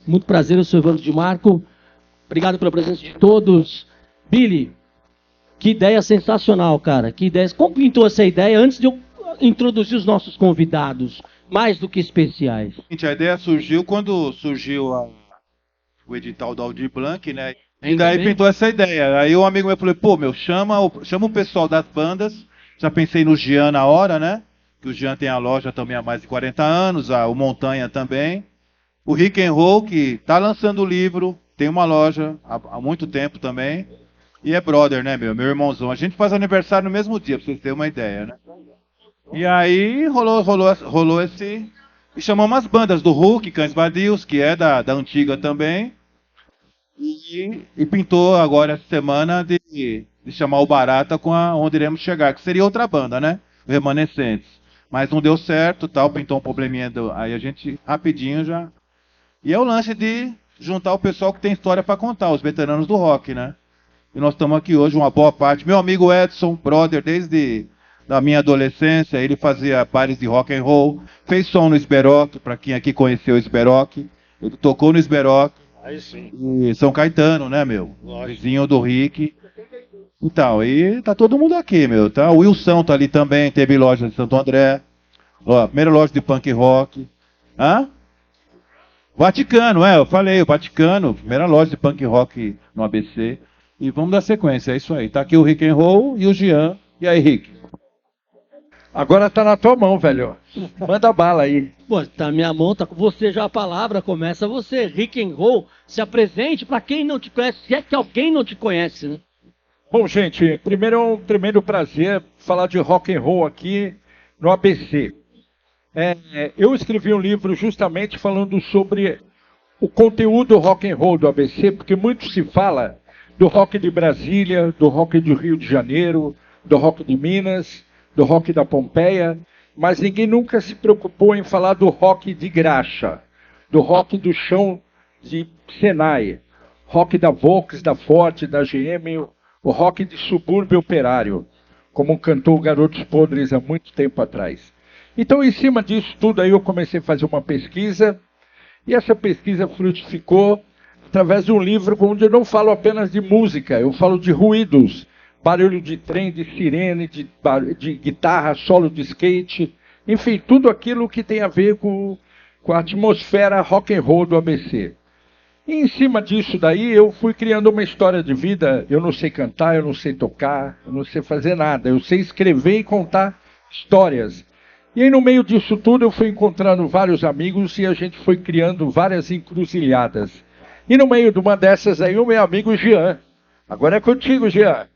Muito prazer, eu sou Evandro de Marco. Obrigado pela presença de todos. Billy, que ideia sensacional, cara. Que ideia. Como pintou essa ideia antes de eu introduzir os nossos convidados, mais do que especiais? A ideia surgiu quando surgiu o edital do Aldir Blanc, né? E daí pintou essa ideia. Aí um amigo meu falou, pô, chama o pessoal das bandas. Já pensei no Jean na hora, né? Que o Jean tem a loja também há mais de 40 anos, o Montanha também. O Rick and Roll, que tá lançando o livro, tem uma loja há muito tempo também. E é brother, né, meu irmãozão. A gente faz aniversário no mesmo dia, pra vocês terem uma ideia, né? E aí rolou esse... E chamamos as bandas do Hulk, Cães Vadios, que é da antiga também. E pintou agora essa semana de chamar o Barata com Onde Iremos Chegar, que seria outra banda, né? O Remanescentes. Mas não deu certo, tal, pintou um probleminha. Aí a gente, rapidinho já... E é o lance de juntar o pessoal que tem história para contar, os veteranos do rock, né? E nós estamos aqui hoje, uma boa parte. Meu amigo Edson, brother, desde da minha adolescência, ele fazia bares de rock and roll, fez som no Sberock, para quem aqui conheceu o Sberock. Ele tocou no Sberock. Aí sim. E São Caetano, né, meu? Lógico. Vizinho do Rick. Então, e tá todo mundo aqui, meu. Tá? O Wilson tá ali também, teve loja de Santo André. Ó, primeira loja de punk rock. Hã? Vaticano, eu falei, o Vaticano, primeira loja de punk rock no ABC. E vamos dar sequência, é isso aí. Tá aqui o Rick and Roll e o Jean. E aí, Rick? Agora tá na tua mão, velho. Manda bala aí. Pô, tá na minha mão, tá com você já a palavra, começa você. Rick and Roll, se apresente para quem não te conhece, se é que alguém não te conhece, né? Bom, gente, primeiro é um tremendo prazer falar de rock and roll aqui no ABC. Eu escrevi um livro justamente falando sobre o conteúdo rock and roll do ABC, porque muito se fala do rock de Brasília, do rock do Rio de Janeiro, do rock de Minas, do rock da Pompeia, mas ninguém nunca se preocupou em falar do rock de Graxa, do rock do chão de Senai, rock da Volks, da Ford, da GM, o rock de subúrbio operário, como cantou Garotos Podres há muito tempo atrás. Então, em cima disso tudo, aí eu comecei a fazer uma pesquisa, e essa pesquisa frutificou através de um livro onde eu não falo apenas de música, eu falo de ruídos, barulho de trem, de sirene, de guitarra, solo de skate, enfim, tudo aquilo que tem a ver com a atmosfera rock and roll do ABC. E em cima disso daí, eu fui criando uma história de vida. Eu não sei cantar, eu não sei tocar, eu não sei fazer nada, eu sei escrever e contar histórias. E aí, no meio disso tudo, eu fui encontrando vários amigos e a gente foi criando várias encruzilhadas. E no meio de uma dessas aí, o meu amigo Jean. Agora é contigo, Jean.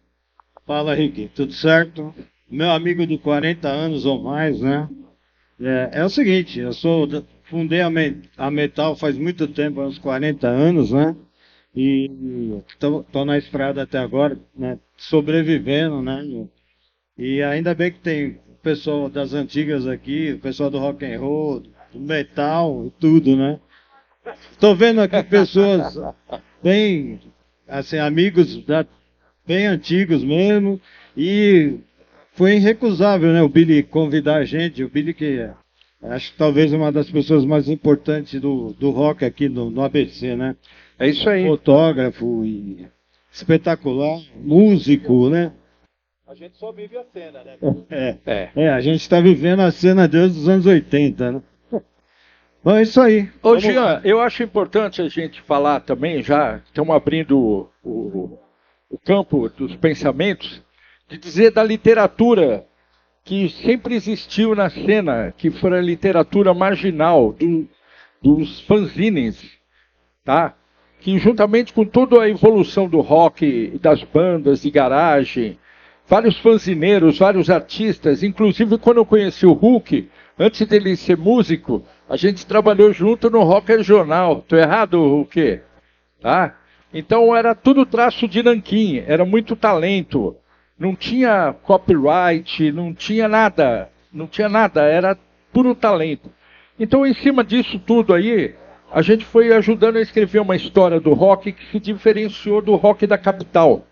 Fala, Rick, tudo certo? Meu amigo de 40 anos ou mais, né? É o seguinte, fundei a Metal faz muito tempo, uns 40 anos, né? E tô na estrada até agora, né? Sobrevivendo, né? E ainda bem que tem o pessoal das antigas aqui, o pessoal do rock and roll, do metal e tudo, né? Tô vendo aqui pessoas bem, assim, amigos bem antigos mesmo, e foi irrecusável, né, o Billy convidar a gente, o Billy que acho que talvez uma das pessoas mais importantes do rock aqui no ABC, né? É isso aí. Fotógrafo e espetacular, músico, né? A gente só vive a cena, né? A gente está vivendo a cena desde os anos 80, né? Bom, é isso aí. Ô, Jean, eu acho importante a gente falar também, já estamos abrindo o campo dos pensamentos, de dizer da literatura que sempre existiu na cena, que foi a literatura marginal dos fanzines, tá? Que juntamente com toda a evolução do rock e das bandas de garagem, vários fanzineiros, vários artistas, inclusive quando eu conheci o Hulk, antes dele ser músico, a gente trabalhou junto no Rock Regional. Tô errado, Hulk? Tá? Então era tudo traço de nanquim, era muito talento. Não tinha copyright, não tinha nada, era puro talento. Então, em cima disso tudo aí, a gente foi ajudando a escrever uma história do rock que se diferenciou do rock da capital,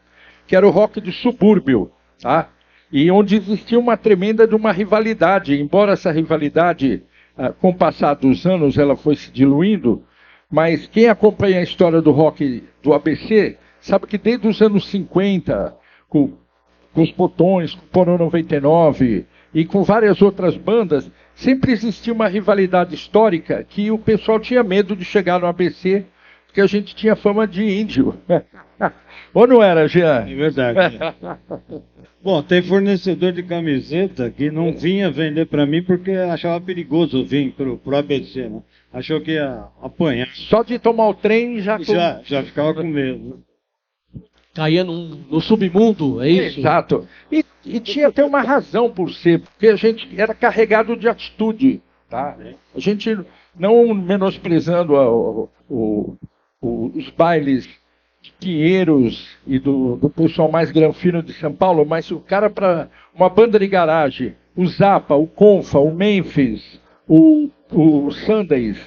que era o rock do subúrbio, tá? E onde existia uma tremenda de uma rivalidade, embora essa rivalidade, com o passar dos anos, ela foi se diluindo, Mas quem acompanha a história do rock do ABC sabe que desde os anos 50, com os Botões, com o Porão 99 e com várias outras bandas, sempre existia uma rivalidade histórica que o pessoal tinha medo de chegar no ABC, porque a gente tinha fama de índio. Ou não era, Jean? É verdade. Bom, tem fornecedor de camiseta que não vinha vender para mim porque achava perigoso vir pro ABC, né? Achou que ia apanhar. Só de tomar o trem já... Já ficava com medo. Caía no submundo, é isso? Exato. E tinha até uma razão por ser, porque a gente era carregado de atitude, tá? A gente, não menosprezando os bailes de Pinheiros e do pessoal mais granfino de São Paulo, mas o cara para uma banda de garagem, o Zappa, o Confa, o Memphis, o Sundays,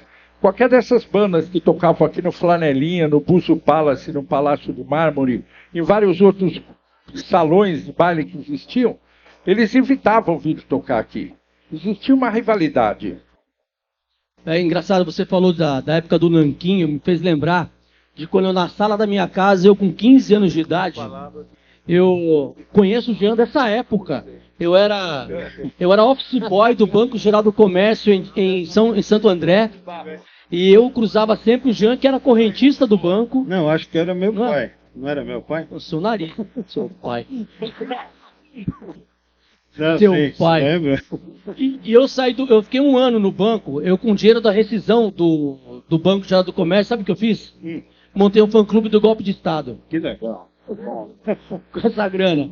qualquer dessas bandas que tocavam aqui no Flanelinha, no Buzo Palace, no Palácio do Mármore, em vários outros salões de baile que existiam, eles evitavam vir tocar aqui. Existia uma rivalidade. É engraçado, você falou da época do Nanquinho, me fez lembrar de quando eu, na sala da minha casa, eu com 15 anos de idade, eu conheço o Jean dessa época. Eu era office boy do Banco Geral do Comércio em Santo André, e eu cruzava sempre o Jean, que era correntista do banco. Não, acho que era meu Não é? pai. Não era meu pai? O seu nariz, seu pai. Não, Seu sim, pai. lembra? E eu eu fiquei 1 ano no banco, eu com dinheiro da rescisão do Banco Geral do Comércio, sabe o que eu fiz? Montei um fã-clube do golpe de Estado, Que legal. com essa grana.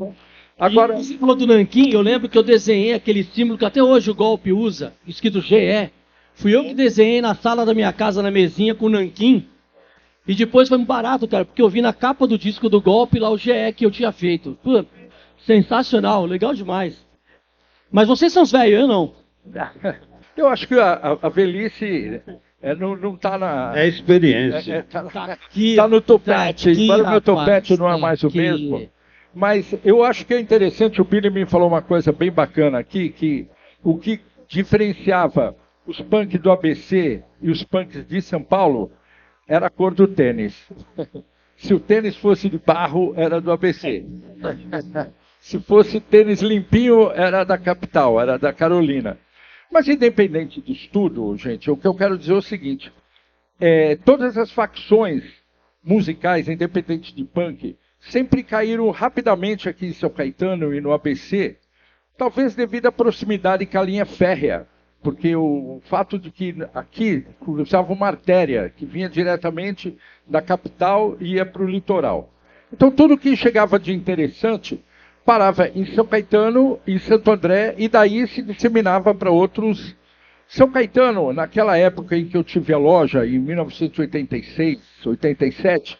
Agora, E você falou do Nanquim, eu lembro que eu desenhei aquele símbolo que até hoje o golpe usa, escrito GE. Fui eu que desenhei na sala da minha casa, na mesinha, com o Nanquim. E depois foi muito barato, cara, porque eu vi na capa do disco do golpe lá o GE que eu tinha feito. Pô, sensacional, legal demais. Mas vocês são os velhos, eu não. eu acho que a velhice não está na... É experiência. Tá no topete, aqui, embora o meu rapaz, topete não é tá mais o aqui. mesmo. Mas eu acho que é interessante, o Billy me falou uma coisa bem bacana aqui, que o que diferenciava os punks do ABC e os punks de São Paulo era a cor do tênis. Se o tênis fosse de barro, era do ABC. Se fosse tênis limpinho, era da Capital, era da Carolina. Mas independente disso tudo, gente, o que eu quero dizer é o seguinte, todas as facções musicais, independente de punk, sempre caíram rapidamente aqui em São Caetano e no ABC, talvez devido à proximidade com a linha férrea, porque o fato de que aqui cruzava uma artéria que vinha diretamente da capital e ia para o litoral. Então tudo que chegava de interessante parava em São Caetano e Santo André e daí se disseminava para outros. São Caetano, naquela época em que eu tive a loja, em 1986, 87,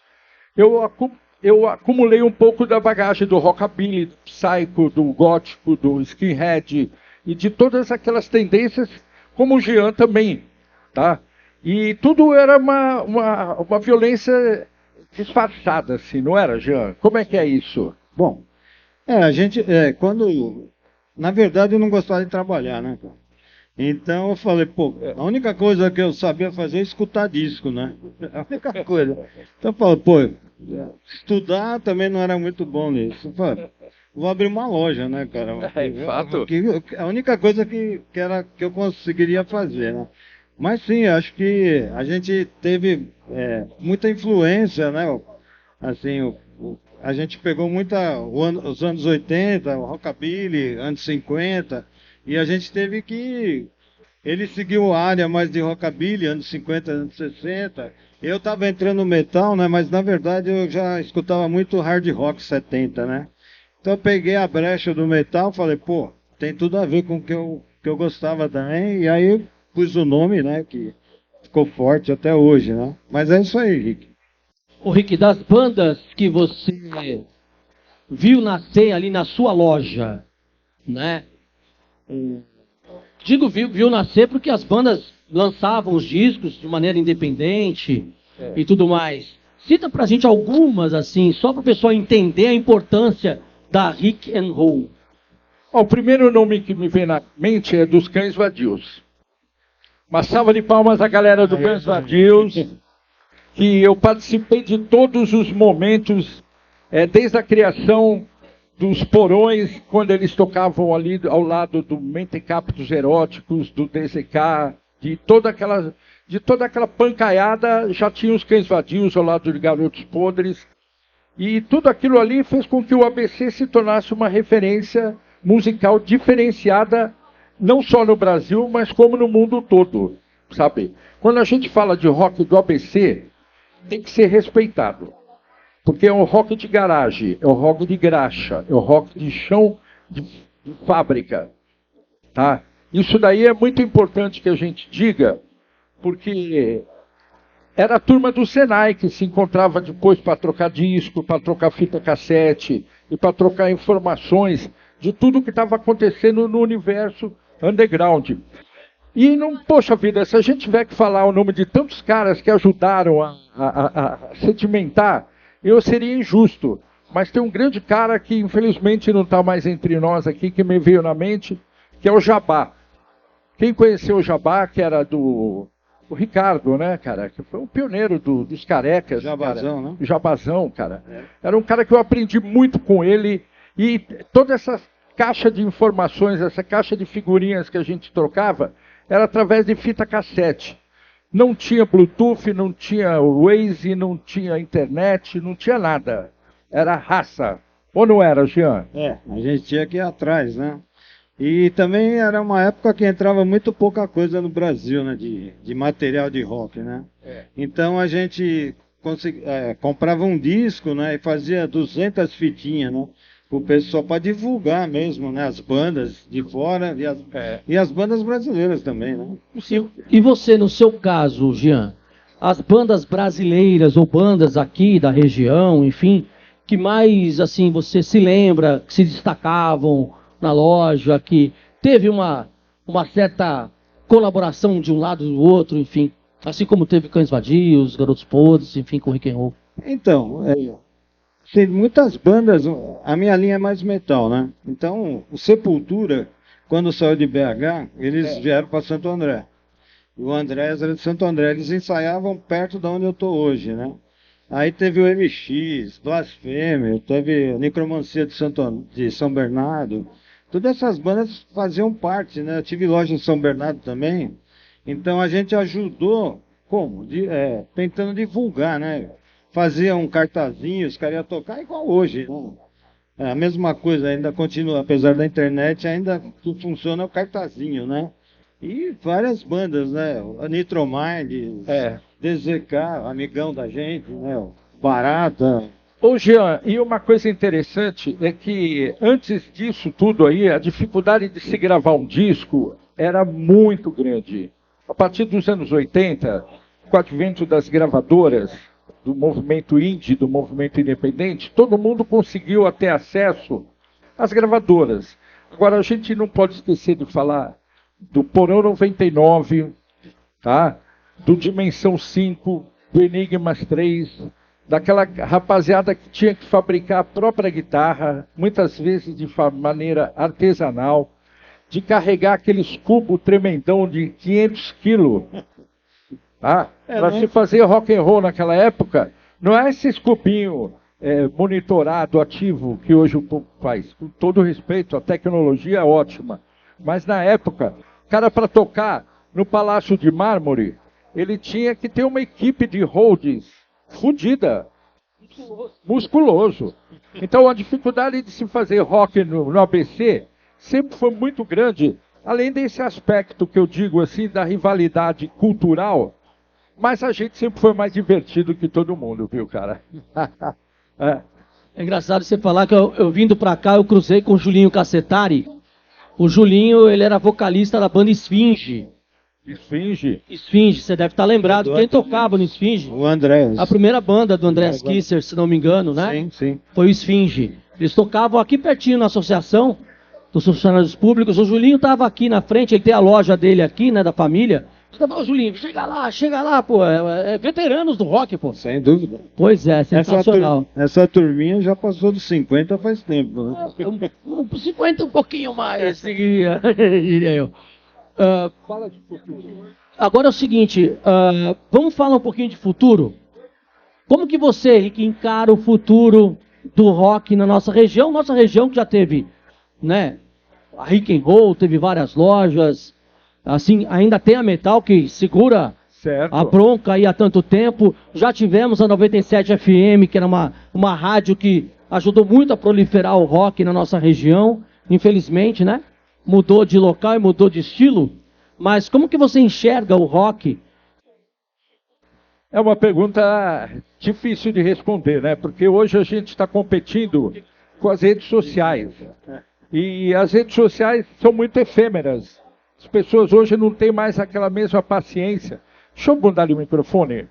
eu acumulei um pouco da bagagem do rockabilly, do psycho, do gótico, do skinhead e de todas aquelas tendências, como o Jean também, tá? E tudo era uma violência disfarçada, assim, não era, Jean? Como é que é isso? Bom, a gente, na verdade eu não gostava de trabalhar, né, cara? Então eu falei, pô, a única coisa que eu sabia fazer é escutar disco, né? A única coisa. Então eu falei, pô, estudar também não era muito bom nisso. Eu falei, vou abrir uma loja, né, cara? Fato. A única coisa que eu conseguiria fazer, né? Mas sim, acho que a gente teve muita influência, né? Assim, a gente pegou os anos 80, o rockabilly, anos 50, e a gente teve que... Ele seguiu a área mais de rockabilly, anos 50, anos 60. Eu estava entrando no metal, né? Mas na verdade eu já escutava muito hard rock 70, né? Então eu peguei a brecha do metal, falei, pô, tem tudo a ver com o que eu gostava também, e aí pus o nome, né? Que ficou forte até hoje, né? Mas é isso aí, Rick. Ô Rick, das bandas que você viu nascer ali na sua loja, né? Digo viu nascer porque as bandas lançavam os discos de maneira independente e tudo mais. Cita pra gente algumas, assim, só para o pessoal entender a importância da Rick and Roll. O primeiro nome que me vem na mente é dos Cães Vadios. Uma salva de palmas à galera do Cães Vadios. que eu participei de todos os momentos, desde a criação dos Porões, quando eles tocavam ali ao lado do Mentecaptos Eróticos, do DZK, de toda aquela pancaiada, já tinha os Cães Vadios ao lado de Garotos Podres, e tudo aquilo ali fez com que o ABC se tornasse uma referência musical diferenciada, não só no Brasil, mas como no mundo todo, sabe? Quando a gente fala de rock do ABC, tem que ser respeitado. Porque é um rock de garagem, é um rock de graxa, é um rock de chão de fábrica. Tá? Isso daí é muito importante que a gente diga, porque era a turma do Senai que se encontrava depois para trocar disco, para trocar fita cassete e para trocar informações de tudo que estava acontecendo no universo underground. E não, poxa vida, se a gente tiver que falar o nome de tantos caras que ajudaram a sedimentar, eu seria injusto. Mas tem um grande cara que infelizmente não está mais entre nós aqui, que me veio na mente, que é o Jabá. Quem conheceu o Jabá, que era o Ricardo, né, cara? Que foi um pioneiro dos carecas. Jabazão, cara. né? Jabazão, cara. Era um cara que eu aprendi muito com ele. E toda essa caixa de informações, essa caixa de figurinhas que a gente trocava, era através de fita cassete. Não tinha Bluetooth, não tinha Waze, não tinha internet, não tinha nada. Era raça. Ou não era, Jean? A gente tinha que ir atrás, né? E também era uma época que entrava muito pouca coisa no Brasil, né? De material de rock, né? Então a gente comprava um disco, né? E fazia 200 fitinhas, né? O pessoal para divulgar mesmo, né? As bandas de fora e as bandas brasileiras também, né? E você, no seu caso, Jean, as bandas brasileiras ou bandas aqui da região, enfim, que mais, assim, você se lembra, que se destacavam na loja, que teve uma certa colaboração de um lado do outro, enfim, assim como teve Cães Vadios, Garotos Podres, enfim, com Rock and Roll. Então, tem muitas bandas, a minha linha é mais metal, né? Então, o Sepultura, quando saiu de BH, eles vieram para Santo André. E o Andrés era de Santo André, eles ensaiavam perto de onde eu estou hoje, né? Aí teve o MX, Blasfêmia, teve a Necromancia de São Bernardo. Todas essas bandas faziam parte, né? Eu tive loja em São Bernardo também. Então a gente ajudou, como? Tentando divulgar, né? Fazia um cartazinho, os caras iam tocar igual hoje, né? A mesma coisa, ainda continua, apesar da internet, ainda funciona o cartazinho, né? E várias bandas, né? A Nitromind, DZK, amigão da gente, né? Barata. Ô Jean, e uma coisa interessante é que antes disso tudo aí, a dificuldade de se gravar um disco era muito grande. A partir dos anos 80, com o advento das gravadoras, do movimento indie, do movimento independente, todo mundo conseguiu ter acesso às gravadoras. Agora, a gente não pode esquecer de falar do Porão 99, tá? Do Dimensão 5, do Enigmas 3, daquela rapaziada que tinha que fabricar a própria guitarra, muitas vezes de maneira artesanal, de carregar aqueles cubos tremendão de 500 quilos, tá? Para se fazer rock and roll naquela época, não é esse cubinho monitorado, ativo, que hoje o povo faz. Com todo respeito, a tecnologia é ótima. Mas na época, o cara para tocar no Palácio de Mármore, ele tinha que ter uma equipe de holds fodida, musculoso. Então a dificuldade de se fazer rock no ABC sempre foi muito grande, além desse aspecto que eu digo assim, da rivalidade cultural, mas a gente sempre foi mais divertido que todo mundo, viu, cara? É engraçado você falar que eu vindo pra cá, eu cruzei com o Julinho Cassetari. O Julinho, ele era vocalista da banda Esfinge. Esfinge? Esfinge, você deve estar lembrado. Quem tocava no Esfinge? O André. A primeira banda do Andreas Kisser, se não me engano, né? Sim, sim. Foi o Esfinge. Eles tocavam aqui pertinho na associação dos funcionários públicos. O Julinho estava aqui na frente, ele tem a loja dele aqui, né, da família. Ô, Julinho, chega lá, pô. É veteranos do rock, pô. Sem dúvida. Pois é, sensacional. Essa turminha já passou dos 50 faz tempo, né? 50 um pouquinho mais, diria eu. Fala de futuro. Agora é o seguinte, vamos falar um pouquinho de futuro. Como que você, Rick, encara o futuro do rock na nossa região? Nossa região que já teve, né, a Rock and Roll, teve várias lojas, assim, ainda tem a Metal que segura Certo. a bronca aí há tanto tempo. Já tivemos a 97 FM, que era uma rádio que ajudou muito a proliferar o rock na nossa região. Infelizmente, né? Mudou de local e mudou de estilo. Mas como que você enxerga o rock? É uma pergunta difícil de responder, né? Porque hoje a gente está competindo com as redes sociais. E as redes sociais são muito efêmeras. As pessoas hoje não têm mais aquela mesma paciência. Deixa eu mudar ali o microfone.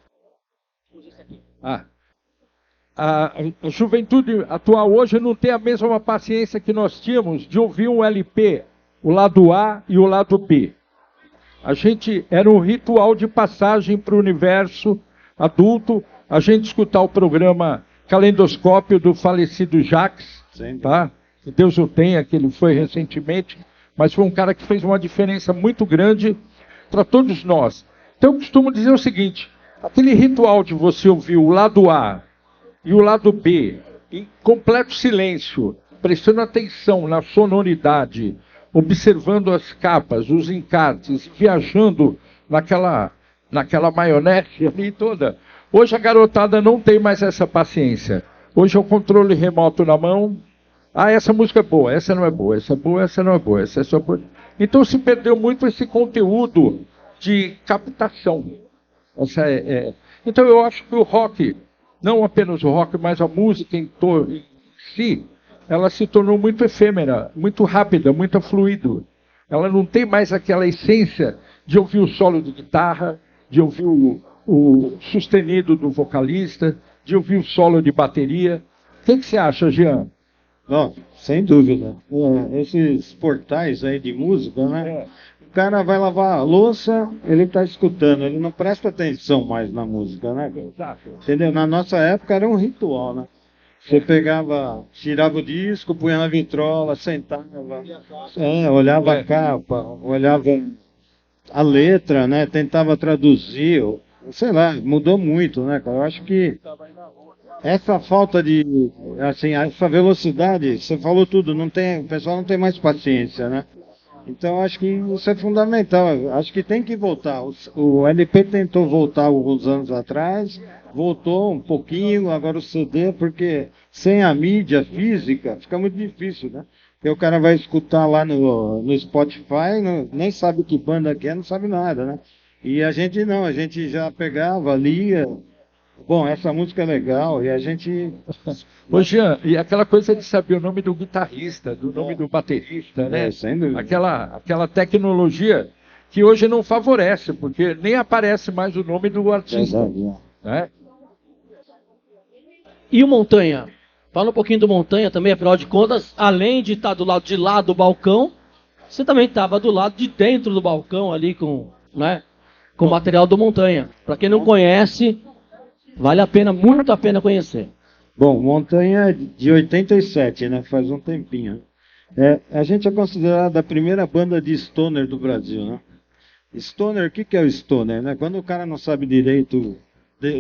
A juventude atual hoje não tem a mesma paciência que nós tínhamos de ouvir um LP, o lado A e o lado B. A gente era um ritual de passagem para o universo adulto, a gente escutar o programa Calendoscópio do falecido Jacques, tá? Que Deus o tenha, que ele foi recentemente, mas foi um cara que fez uma diferença muito grande para todos nós. Então eu costumo dizer o seguinte, aquele ritual de você ouvir o lado A e o lado B, em completo silêncio, prestando atenção na sonoridade, observando as capas, os encartes, viajando naquela maionese ali toda. Hoje a garotada não tem mais essa paciência. Hoje é o controle remoto na mão. Ah, essa música é boa, essa não é boa, essa é boa, essa não é boa, essa é só boa. Então se perdeu muito esse conteúdo de captação. Então eu acho que o rock, não apenas o rock, mas a música em si, ela se tornou muito efêmera, muito rápida, muito fluido. Ela não tem mais aquela essência de ouvir o solo de guitarra, de ouvir o sustenido do vocalista, de ouvir o solo de bateria. O que você acha, Jean? Não, sem dúvida. Esses portais aí de música, né? O cara vai lavar a louça, ele está escutando, ele não presta atenção mais na música, né? Exato. Entendeu? Na nossa época era um ritual, né? Você pegava, tirava o disco, punha na vitrola, sentava, olhava a capa, olhava a letra, né? Tentava traduzir, sei lá, mudou muito, né, cara? Eu acho que essa falta de, assim, essa velocidade, você falou tudo, o pessoal não tem mais paciência, né? Então acho que isso é fundamental, acho que tem que voltar. O LP tentou voltar alguns anos atrás, voltou um pouquinho, agora o CD, porque sem a mídia física fica muito difícil, né? Porque o cara vai escutar lá no Spotify, nem sabe que banda que é, não sabe nada, né? E a gente não, a gente já pegava, lia, bom, essa música é legal, e a gente... Ô Jean, e aquela coisa de saber o nome do guitarrista, do nome do baterista, né? Sem dúvida. Aquela tecnologia que hoje não favorece, porque nem aparece mais o nome do artista. Né? E o Montanha? Fala um pouquinho do Montanha também, afinal de contas, além de estar do lado de lá do balcão, você também estava do lado de dentro do balcão ali com, né, com o material do Montanha. Para quem não conhece, vale a pena, muito a pena conhecer. Bom, Montanha é de 87, né? Faz um tempinho. A gente é considerada a primeira banda de stoner do Brasil, né? Stoner, o que é o stoner, né? Quando o cara não sabe direito,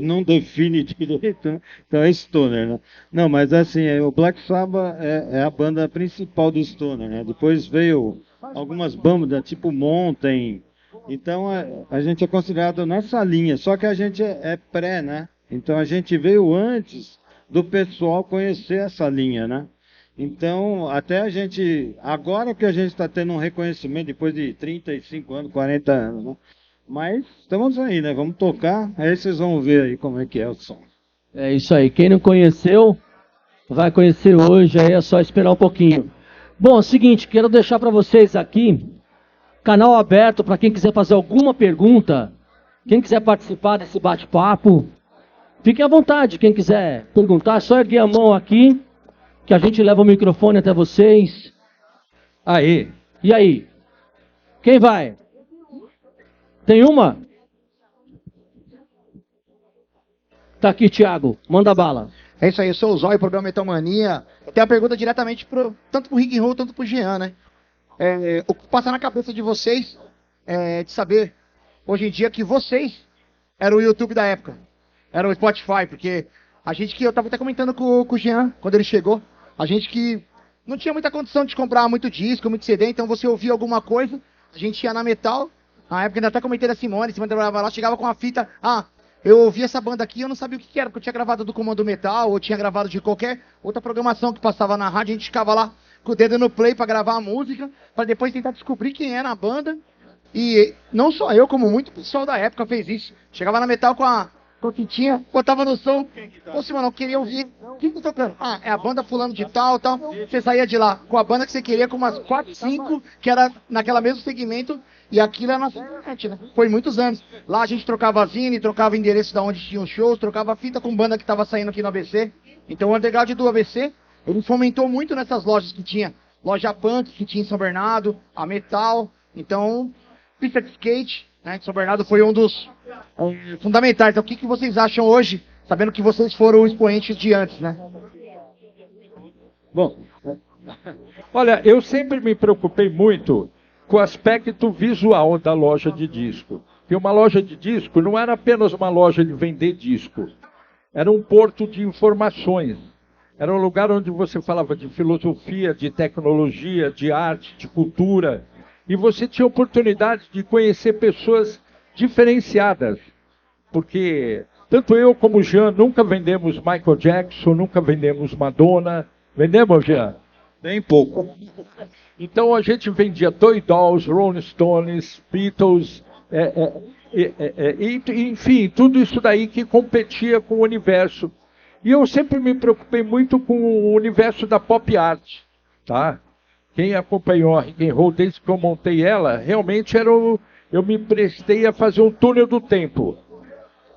não define direito, né? Então é stoner, né? Não, mas assim, o Black Sabbath é a banda principal do stoner, né? Depois veio algumas bandas, tipo Mountain. Então a gente é considerado nessa linha, só que a gente é pré, né? Então a gente veio antes do pessoal conhecer essa linha, né? Então, até a gente, agora que a gente está tendo um reconhecimento, depois de 35 anos, 40 anos, né? Mas estamos aí, né? Vamos tocar, aí vocês vão ver aí como é que é o som. É isso aí, quem não conheceu, vai conhecer hoje, aí é só esperar um pouquinho. Bom, é o seguinte, quero deixar para vocês aqui, canal aberto para quem quiser fazer alguma pergunta, quem quiser participar desse bate-papo, fiquem à vontade, quem quiser perguntar, é só erguer a mão aqui, que a gente leva o microfone até vocês. Aí, e aí? Quem vai? Tem uma? Tá aqui, Thiago, manda bala. É isso aí, eu sou o Zóio, programa Metalmania. Eu tenho uma pergunta diretamente tanto pro Rock and Roll, tanto pro Jean, né? O que passa na cabeça de vocês de saber, hoje em dia, que vocês eram o YouTube da época. era o Spotify, porque a gente que eu tava até comentando com o Jean quando ele chegou, a gente que não tinha muita condição de comprar muito disco, muito CD, então você ouvia alguma coisa, a gente ia na Metal, na época ainda até comentei da Simone trabalhava lá, chegava com a fita, eu ouvi essa banda aqui, eu não sabia o que era, porque eu tinha gravado do Comando Metal, ou tinha gravado de qualquer outra programação que passava na rádio, a gente ficava lá com o dedo no play pra gravar a música, pra depois tentar descobrir quem era a banda. E não só eu, como muito pessoal da época fez isso. Chegava na Metal com a fitinha, botava no som. Ô, Simão, eu queria ouvir. O que tá tocando? É a banda fulano de tal, tal. Você saía de lá com a banda que você queria, com umas 4, 5, que era naquela mesmo segmento. E aquilo era na internet, né? Foi muitos anos. Lá a gente trocava zine, trocava endereço de onde tinha os shows, trocava fita com banda que tava saindo aqui no ABC. Então o underground do ABC, ele fomentou muito nessas lojas que tinha. Loja Punk, que tinha em São Bernardo, a Metal. Então, pista de skate, né? São Bernardo foi um dos fundamentais. Então, o que vocês acham hoje, sabendo que vocês foram expoentes de antes, né? Bom, olha, eu sempre me preocupei muito com o aspecto visual da loja de disco. Porque uma loja de disco não era apenas uma loja de vender disco. Era um porto de informações. Era um lugar onde você falava de filosofia, de tecnologia, de arte, de cultura. E você tinha oportunidade de conhecer pessoas diferenciadas. Porque tanto eu como o Jean nunca vendemos Michael Jackson, nunca vendemos Madonna. Vendemos, Jean? Bem pouco. Então a gente vendia Toy Dolls, Rolling Stones, Beatles, enfim, tudo isso daí que competia com o universo. E eu sempre me preocupei muito com o universo da pop art, tá? Quem acompanhou a Rock and Roll desde que eu montei ela, realmente eu me prestei a fazer um túnel do tempo.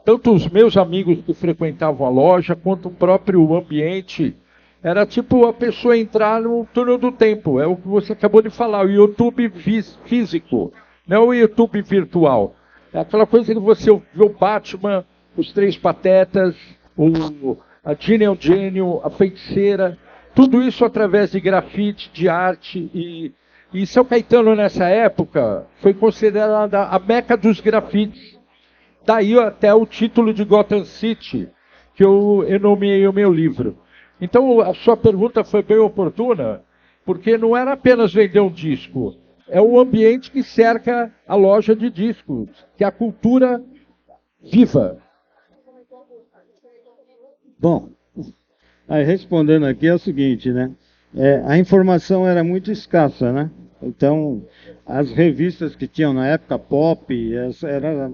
Tanto os meus amigos que frequentavam a loja, quanto o próprio ambiente. Era tipo a pessoa entrar no túnel do tempo. É o que você acabou de falar, o YouTube físico, não o YouTube virtual. É aquela coisa que você vê o Batman, os Três Patetas, a Ginny o Gênio, a Feiticeira, tudo isso através de grafite, de arte. E São Caetano, nessa época, foi considerada a meca dos grafites. Daí até o título de Gotham City, que eu nomeei o meu livro. Então, a sua pergunta foi bem oportuna, porque não era apenas vender um disco, é o ambiente que cerca a loja de discos, que é a cultura viva. Bom, aí respondendo aqui é o seguinte, né? A informação era muito escassa, né? Então, as revistas que tinham na época, pop, era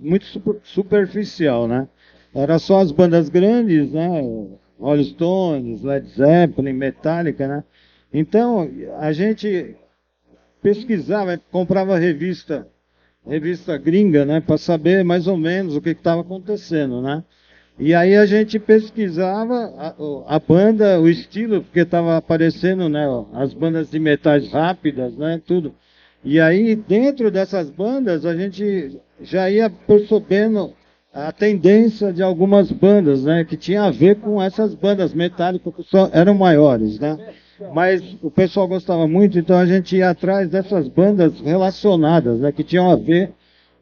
muito superficial, né? Era só as bandas grandes, né? Rolling Stones, Led Zeppelin, Metallica, né? Então, a gente pesquisava, comprava revista gringa, né? Para saber mais ou menos o que estava acontecendo, né? E aí a gente pesquisava a banda, o estilo, porque estava aparecendo, né? As bandas de metais rápidas, né? Tudo. E aí, dentro dessas bandas, a gente já ia percebendo a tendência de algumas bandas, né, que tinha a ver com essas bandas metálicas que eram maiores, né? Mas o pessoal gostava muito, então a gente ia atrás dessas bandas relacionadas, né, que tinham a ver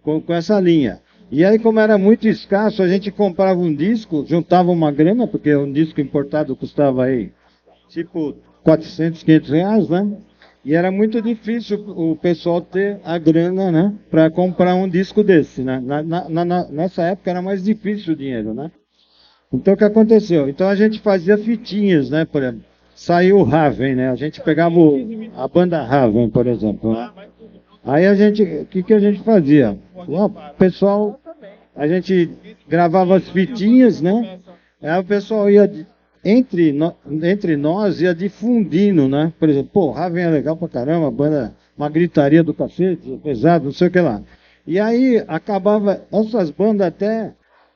com essa linha. E aí, como era muito escasso, a gente comprava um disco, juntava uma grana, porque um disco importado custava aí, tipo, 400, 500 reais, né? E era muito difícil o pessoal ter a grana, né, para comprar um disco desse, né? Nessa época era mais difícil o dinheiro, né? Então o que aconteceu? Então a gente fazia fitinhas, né? Por exemplo, saiu o Raven, né? A gente pegava a banda Raven, por exemplo, né? Aí o que a gente fazia? O pessoal, a gente gravava as fitinhas, né? Aí o pessoal ia entre nós ia difundindo, né? Por exemplo, pô, Raven é legal pra caramba, banda, uma gritaria do cacete, pesado, não sei o que lá. E aí acabava essas bandas até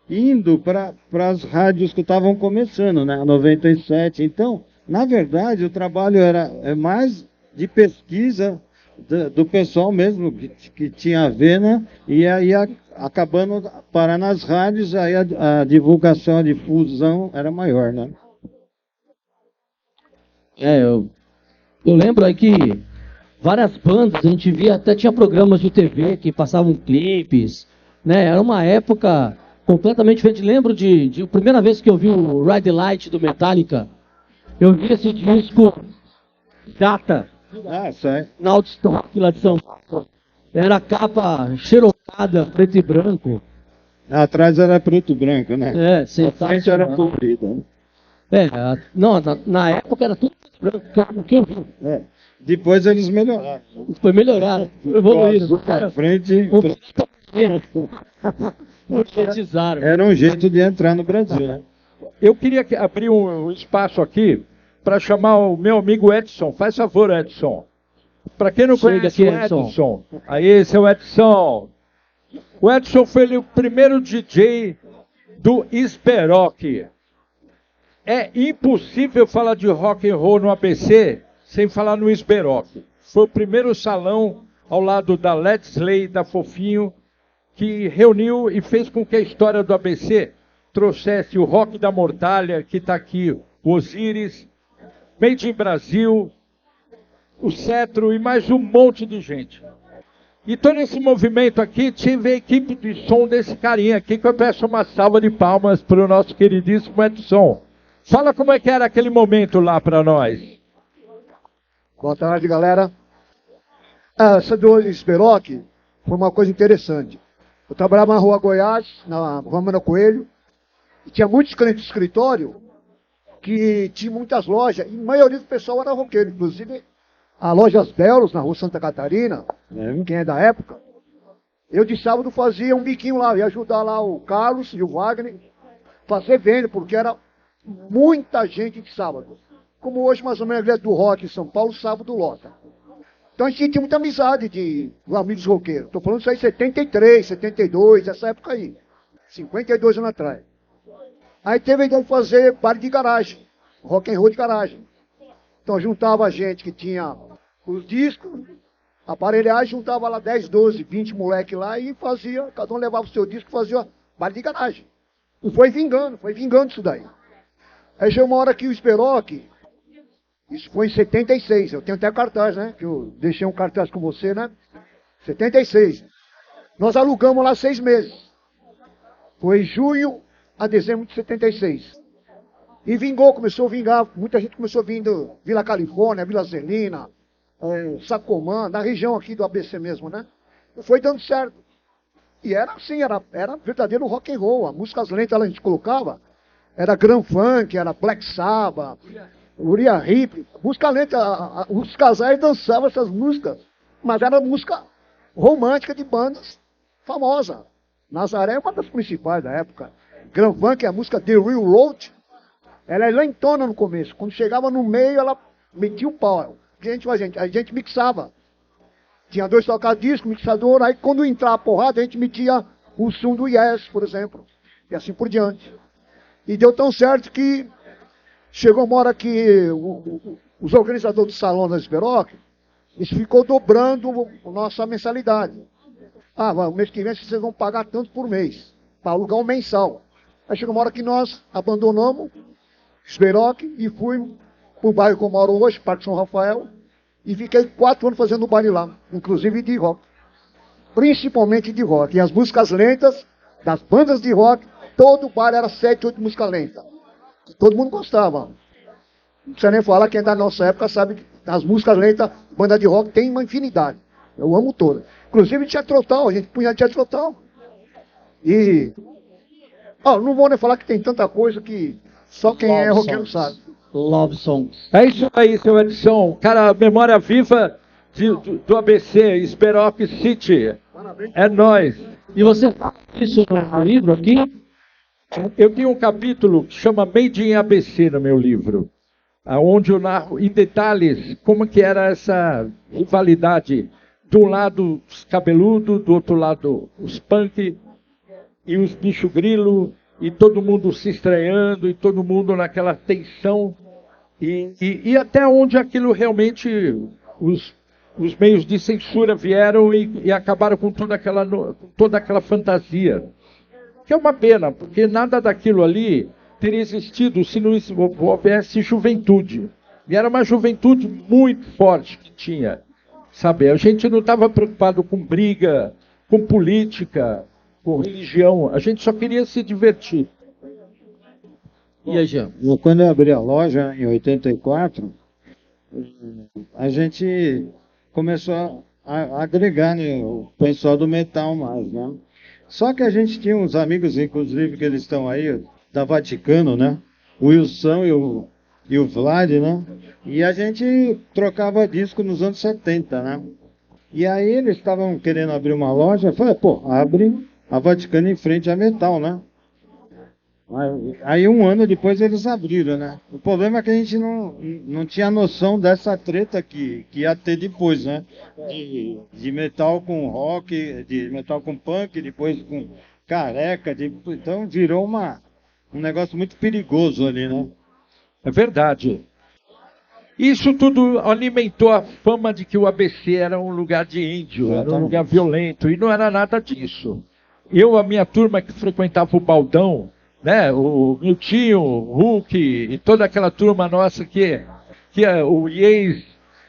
indo para as rádios que estavam começando, né? 97. Então, na verdade, o trabalho era mais de pesquisa do pessoal mesmo, que tinha a ver, né? E aí acabando parar nas rádios, aí a divulgação, a difusão era maior, né? Eu lembro aí que várias bandas, a gente via, até tinha programas de TV que passavam clipes, né? Era uma época completamente diferente. Lembro de a primeira vez que eu vi o Ride Light do Metallica, eu vi esse disco data Ah, sai. na Outstock lá de São Paulo. Era a capa xerocada, preto e branco. Atrás era preto e branco, né? É, A frente era sensacional. colorida. Né? Não, na época era tudo preto e branco, o que eu vi. É. Depois eles melhoraram. Foi melhorar, evoluíram. A frente Concretizaram. era um jeito de entrar no Brasil, né? Eu queria abrir um espaço aqui para chamar o meu amigo Edson. Faz favor, Edson. Para quem não Chega conhece aqui, o Edson. Edson, aí esse é o Edson. O Edson foi o primeiro DJ do Sberock. É impossível falar de rock and roll no ABC sem falar no Sberock. Foi o primeiro salão ao lado da Ledsley, da Fofinho, que reuniu e fez com que a história do ABC trouxesse o rock da Mortalha, que está aqui, o Osiris, Made in Brasil, o Cetro e mais um monte de gente. E todo esse movimento aqui tive a equipe de som desse carinha aqui, que eu peço uma salva de palmas para o nosso queridíssimo Edson. Fala como é que era aquele momento lá para nós. Boa tarde, galera. Essa do Sberock foi uma coisa interessante. Eu trabalhava na Rua Goiás, na Rua Mano Coelho, e tinha muitos clientes de escritório que tinham muitas lojas, e a maioria do pessoal era roqueiro, inclusive a Lojas Belos, na Rua Santa Catarina, quem é da época. Eu de sábado fazia um biquinho lá, ia ajudar lá o Carlos e o Wagner, fazer venda, porque era muita gente de sábado. Como hoje, mais ou menos, a igreja do rock em São Paulo, sábado lota. Então a gente tinha muita amizade de amigos roqueiros. Estou falando isso aí em 73, 72, essa época aí. 52 anos atrás. Aí teve a ideia de fazer baile de garagem, rock and roll de garagem. Então juntava a gente que tinha os discos, aparelhagem, juntava lá 10, 12, 20 moleque lá e fazia, cada um levava o seu disco e fazia baile de garagem. E foi vingando isso daí. Aí chegou uma hora que o Sberock, isso foi em 76, eu tenho até cartaz, né? Que eu deixei um cartaz com você, né? 76. Nós alugamos lá 6 meses. Foi junho a dezembro de 76. E vingou, começou a vingar, muita gente começou vindo Vila Califórnia, Vila Zelina, Sacomã, da região aqui do ABC mesmo, né? E foi dando certo. E era assim, era verdadeiro rock and roll. As músicas lentas a gente colocava, era Grand Funk, era Black Sabbath, Uriah Heep, música lenta, os casais dançavam essas músicas, mas era música romântica de bandas famosas. Nazaré é uma das principais da época. Grand Funk, a música The Real Road, ela é lentona no começo. Quando chegava no meio, ela metia o pau. A gente mixava. Tinha 2 toca-discos, mixador, aí quando entrava a porrada, a gente metia o som do Yes, por exemplo, e assim por diante. E deu tão certo que chegou uma hora que os organizadores do salão da Sberock, eles ficou dobrando a nossa mensalidade. O mês que vem vocês vão pagar tanto por mês, para alugar um mensal. Aí chegou uma hora que nós abandonamos Sberock e fui para o bairro que eu moro hoje, Parque São Rafael, e fiquei 4 anos fazendo baile lá, inclusive de rock. Principalmente de rock. E as músicas lentas, das bandas de rock, todo baile era 7, 8 músicas lentas. Todo mundo gostava. Não precisa nem falar, quem é da nossa época sabe que as músicas lentas, banda de rock, tem uma infinidade. Eu amo todas. Inclusive Jethro Tull, a gente punha Jethro Tull. E... não vou nem falar que tem tanta coisa que só quem é roqueiro sabe. Love songs. É isso aí, seu Edson. Cara, memória viva do ABC, Sberock City. É nóis. E você fala isso no livro aqui? Eu tenho um capítulo que chama Made in ABC no meu livro, onde eu narro em detalhes como que era essa rivalidade. De um lado os cabeludos, do outro lado os punk e os bicho grilo, e todo mundo se estranhando, e todo mundo naquela tensão, e até onde aquilo realmente, os meios de censura vieram e acabaram com toda aquela fantasia. Que é uma pena, porque nada daquilo ali teria existido se não houvesse juventude. E era uma juventude muito forte que tinha. Sabe, a gente não estava preocupado com briga, com política. político, religião. A gente só queria se divertir. E aí, Jean? Quando eu abri a loja, em 84, a gente começou a agregar, né, o pessoal do metal mais, né? Só que a gente tinha uns amigos, inclusive, que eles estão aí, da Vaticano, né? O Wilson e o Vlad, né? E a gente trocava disco nos anos 70, né? E aí eles estavam querendo abrir uma loja, eu falei, pô, abre a Vaticano em frente à Metal, né? Aí um ano depois eles abriram, né? O problema é que a gente não tinha noção dessa treta que ia ter depois, né? De metal com rock, de metal com punk, depois com careca, então virou um negócio muito perigoso ali, né? É verdade. Isso tudo alimentou a fama de que o ABC era um lugar de índio, era um lugar violento, e não era nada disso. A minha turma que frequentava o Baldão, né, o Miltinho, o Hulk e toda aquela turma nossa que o Yes,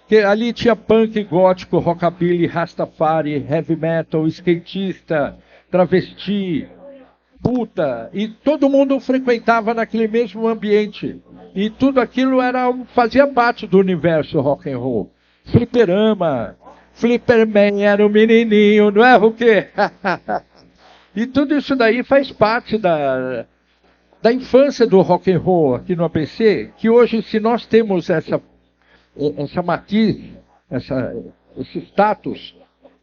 que ali tinha punk, gótico, rockabilly, rastafari, heavy metal, skatista, travesti, puta, e todo mundo frequentava naquele mesmo ambiente. E tudo aquilo fazia parte do universo rock and roll. Fliperama, Flipperman era um menininho, não é o quê? E tudo isso daí faz parte da infância do rock and roll aqui no ABC, que hoje, se nós temos essa matiz, esse status,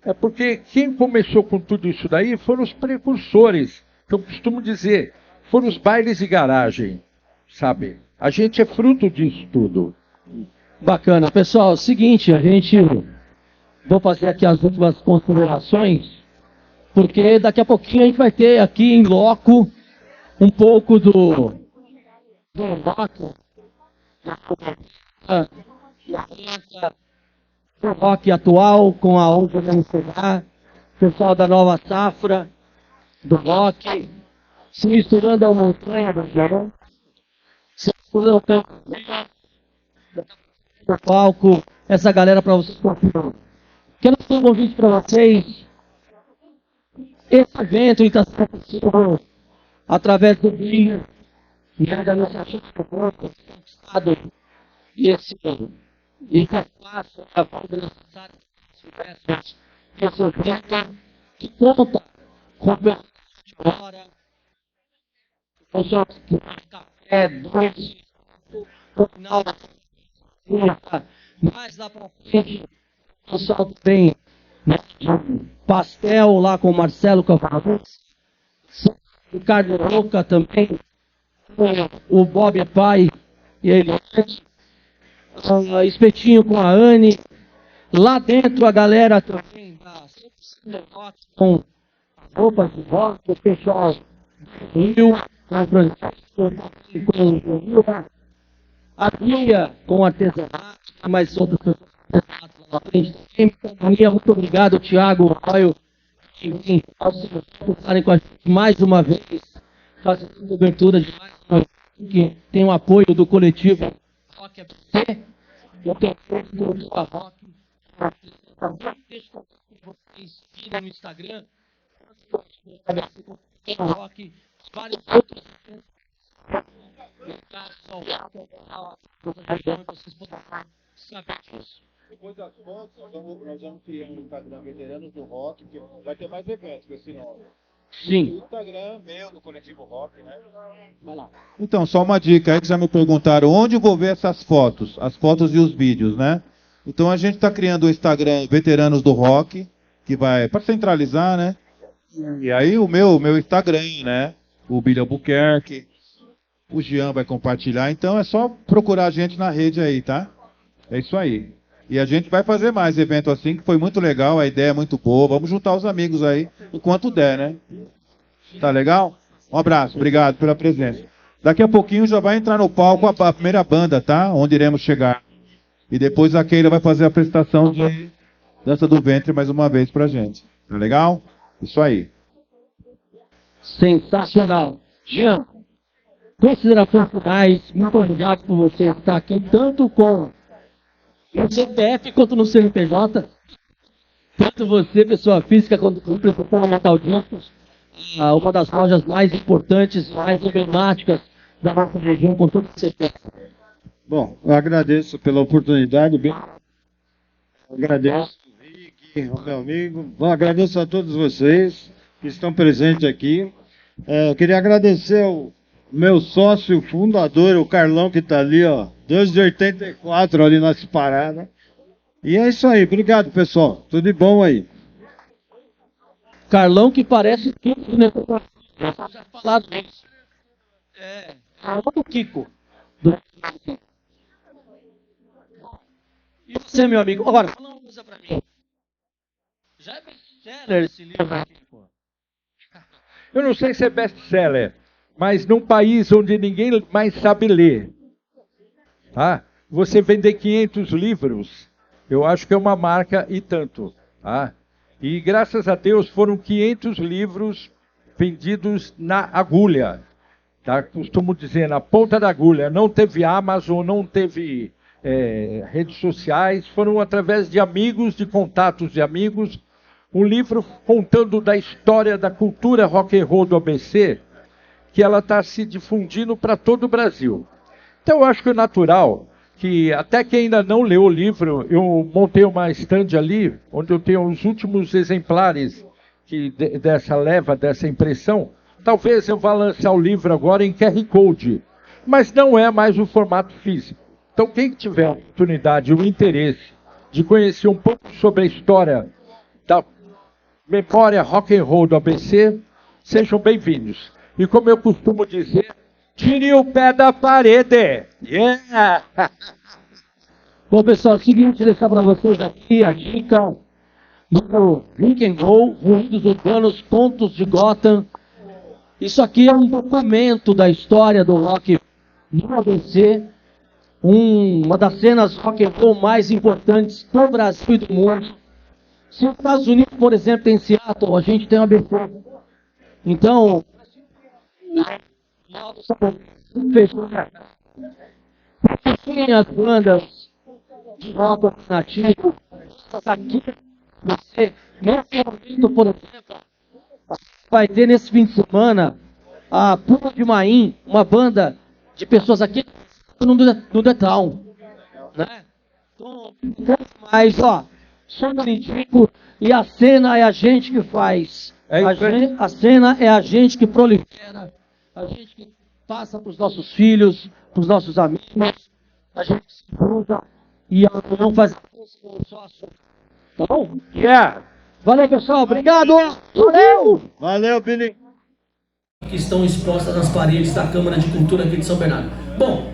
é porque quem começou com tudo isso daí foram os precursores, que eu costumo dizer, foram os bailes de garagem, sabe? A gente é fruto disso tudo. Bacana. Pessoal, é o seguinte, vou fazer aqui as últimas considerações, porque daqui a pouquinho a gente vai ter aqui em loco um pouco do rock atual com a onda da MCA, pessoal da nova safra do rock, se misturando a montanha do Jarão, se misturando o palco, essa galera para vocês confirmar. Quero fazer um convite para vocês. Esse evento está sendo acontecido através do BIM, da iniciativa do Estado, e que faça a volta necessária esse evento que conta com o pessoal de hora, o pessoal que faz café, doce, no final da mais lá para frente, o pessoal tem pastel lá com o Marcelo Cavalcante, Ricardo Roca também, o Bob é pai e ele espetinho com a Anne, lá dentro a galera também com roupas de rock, o pessoal do Rio, a Bia com artesanato, mais outras pessoas lá frente. Muito obrigado, Thiago Royo, que vem estarem com a gente mais uma vez, fazendo cobertura de mais uma vez, que tem o apoio do coletivo Rock ABC, eu tenho feito do Rock, deixa eu vocês irem no Instagram, Rock, vários outros vocês podem saber disso. Depois das fotos, nós vamos criar um Instagram Veteranos do Rock, que vai ter mais eventos com esse nome. Sim. O Instagram meu, do Coletivo Rock, né? Vai lá. Então, só uma dica aí que já me perguntaram, onde eu vou ver essas fotos? As fotos e os vídeos, né? Então a gente está criando o Instagram Veteranos do Rock, que vai para centralizar, né? E aí o meu Instagram, né? O Billy Albuquerque, o Jean vai compartilhar, então é só procurar a gente na rede aí, tá? É isso aí. E a gente vai fazer mais evento assim, que foi muito legal, a ideia é muito boa. Vamos juntar os amigos aí, enquanto der, né? Tá legal? Um abraço, obrigado pela presença. Daqui a pouquinho já vai entrar no palco a primeira banda, tá? Onde iremos chegar. E depois a Keila vai fazer a apresentação de Dança do Ventre mais uma vez pra gente. Tá legal? Isso aí. Sensacional. Jean, considerações finais, muito obrigado por você estar aqui, tanto com no CPF quanto no CNPJ, tanto você, pessoa física, quanto representando a Metal Discos. uma das lojas mais importantes, mais emblemáticas da nossa região, com todo certeza. Bom, eu agradeço pela oportunidade, agradeço o Rick, o meu amigo. Bom, agradeço a todos vocês que estão presentes aqui. Eu queria agradecer ao meu sócio fundador, o Carlão, que está ali, ó, desde 84, ali nessa parada. E é isso aí, obrigado, pessoal. Tudo de bom aí. Carlão, que parece Kiko, né? Já falado isso. O Kiko. E você, meu amigo? Agora, fala uma coisa pra mim. Já é best-seller esse livro aqui, pô. Eu não sei se é best-seller, mas num país onde ninguém mais sabe ler, tá? Você vender 500 livros, eu acho que é uma marca e tanto, tá? E graças a Deus foram 500 livros vendidos na agulha, tá? Costumo dizer, na ponta da agulha. Não teve Amazon, não teve redes sociais, foram através de amigos, de contatos de amigos. Um livro contando da história da cultura rock and roll do ABC, que ela está se difundindo para todo o Brasil. Então eu acho que é natural que até quem ainda não leu o livro, eu montei uma estande ali, onde eu tenho os últimos exemplares dessa leva, dessa impressão. Talvez eu vá lançar o livro agora em QR Code, mas não é mais o formato físico. Então quem tiver a oportunidade e o interesse de conhecer um pouco sobre a história da memória rock and roll do ABC, sejam bem-vindos. E como eu costumo dizer, tire o pé da parede. Yeah! Bom, pessoal, é o seguinte, deixar para vocês aqui a dica do Rock and Roll, Ruídos Urbanos, Contos de Gotham. Isso aqui é um documento da história do rock no ABC, uma das cenas rock and roll mais importantes do Brasil e do mundo. Se os Estados Unidos, por exemplo, tem Seattle, a gente tem o ABC. Então, tem as bandas de rock alternativo. Aqui, você, nesse momento, por exemplo, vai ter nesse fim de semana a Pula de Maim, uma banda de pessoas aqui no The Town, né? Então, mas, ó, chama Lindico e a cena é a gente que faz. A cena é a gente que prolifera, a gente que passa para os nossos filhos, para os nossos amigos, a gente se junta e não faz com o sócio. Tá bom? Yeah! Valeu, pessoal. Obrigado! Valeu! Valeu, Billy! Que estão expostas nas paredes da Câmara de Cultura aqui de São Bernardo. Bom,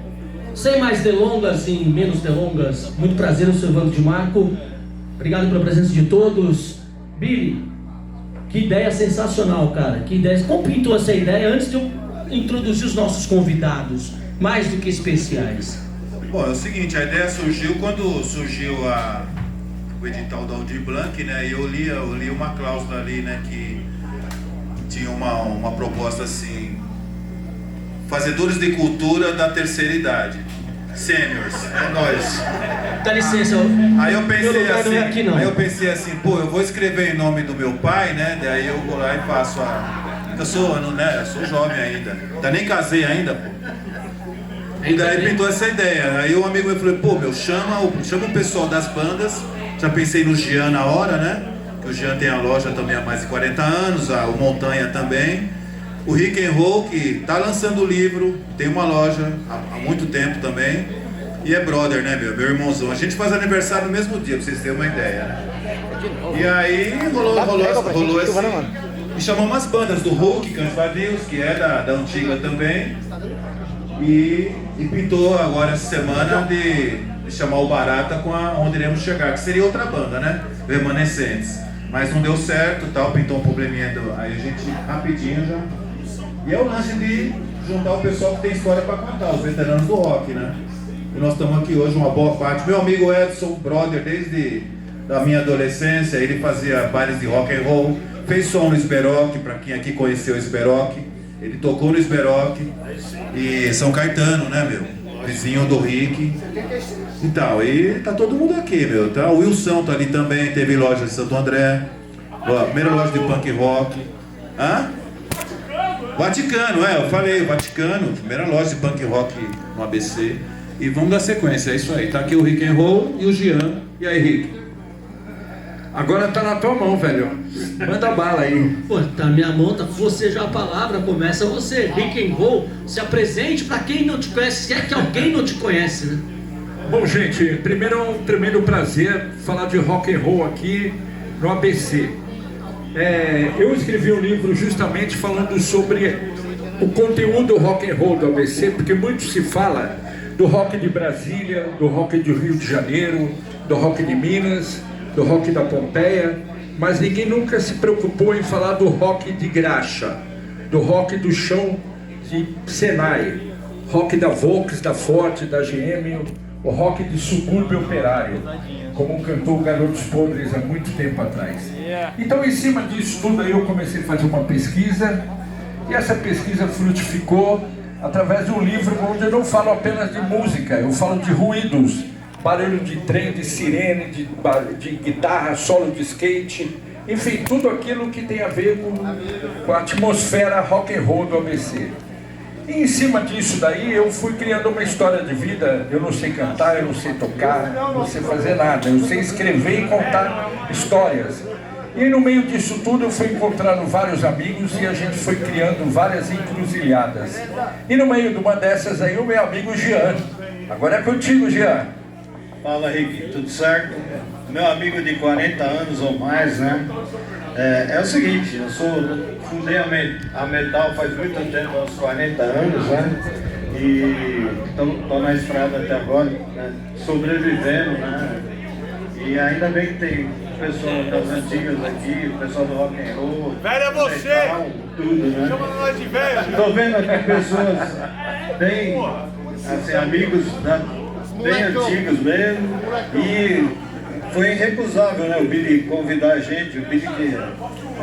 sem mais delongas e menos delongas, muito prazer, eu sou Evandro de Marco. Obrigado pela presença de todos. Billy, que ideia sensacional, cara. Que ideia. Como pintou essa ideia antes de eu introduzir os nossos convidados, mais do que especiais? Bom, é o seguinte, a ideia surgiu quando surgiu o edital da Aldir Blanc, né? E eu li uma cláusula ali, né? Que tinha uma proposta assim: fazedores de cultura da terceira idade, seniors, é nós. Dá licença, Aí eu pensei não assim, é aqui, não. pô, eu vou escrever em nome do meu pai, né? Daí eu vou lá e faço eu sou jovem ainda nem casei ainda, pô. E daí pintou essa ideia. Aí um amigo meu falou, pô, chama o pessoal das bandas. Já pensei no Jean na hora, né? Que o Jean tem a loja também há mais de 40 anos, o Montanha também. O Rick and Roll, que tá lançando o livro, tem uma loja há muito tempo também. E é brother, né, meu irmãozão. A gente faz aniversário no mesmo dia, pra vocês terem uma ideia, né? E aí rolou esse... E chamou umas bandas do Hulk, Cães Vadios, que é da antiga também. E pintou agora essa semana de chamar o Barata com Onde Iremos Chegar, que seria outra banda, né? Remanescentes. Mas não deu certo, tal, pintou um probleminha. Aí a gente rapidinho já... E é o lance de juntar o pessoal que tem história para contar, os veteranos do rock, né? E nós estamos aqui hoje, uma boa parte. Meu amigo Edson, brother, desde a minha adolescência, ele fazia bailes de rock and roll, fez som no Sberock, para quem aqui conheceu o Sberock. Ele tocou no Sberock e São Caetano, né, meu? Vizinho do Rick. Então, e tá todo mundo aqui, meu. Tá? O Wilson tá ali também, teve loja de Santo André, a primeira loja de punk rock. Hã? Vaticano, eu falei, Vaticano, primeira loja de punk rock no ABC. E vamos dar sequência, é isso aí. Tá aqui o Rick and Roll e o Jean. E aí, Rick? Agora tá na tua mão, velho. Manda bala aí. Pô, tá minha mão, tá com você já a palavra, começa você. Rick and Roll, se apresente pra quem não te conhece, se é que alguém não te conhece, né? Bom, gente, primeiro é um tremendo prazer falar de rock and roll aqui no ABC. Eu escrevi um livro justamente falando sobre o conteúdo rock and roll do ABC, porque muito se fala do rock de Brasília, do rock do Rio de Janeiro, do rock de Minas, do rock da Pompeia, mas ninguém nunca se preocupou em falar do rock de Graxa, do rock do chão de Senai, rock da Volks, da Ford, da GM, o rock de subúrbio operário, como cantou Garotos Podres há muito tempo atrás. Então, em cima disso tudo, aí eu comecei a fazer uma pesquisa, e essa pesquisa frutificou através de um livro onde eu não falo apenas de música, eu falo de ruídos, barulho de trem, de sirene, de guitarra, solo de skate, enfim, tudo aquilo que tem a ver com a atmosfera rock and roll do ABC. E em cima disso daí eu fui criando uma história de vida. Eu não sei cantar, eu não sei tocar, não sei fazer nada, eu sei escrever e contar histórias. E no meio disso tudo eu fui encontrando vários amigos e a gente foi criando várias encruzilhadas. E no meio de uma dessas aí o meu amigo Jean. Agora é contigo, Jean. Fala, Rick, tudo certo? Meu amigo de 40 anos ou mais, né? É o seguinte, eu fundei a Metal faz muito tempo, uns 40 anos, né? E estou na estrada até agora, né? Sobrevivendo, né? E ainda bem que tem pessoas das antigas aqui, o pessoal do rock and roll. Velho é você! Metal, tudo, né? Chama nós de velho! Estou vendo aqui pessoas bem, assim, amigos, né? Bem antigos mesmo. E foi irrecusável, né, o Billy convidar a gente, o Billy que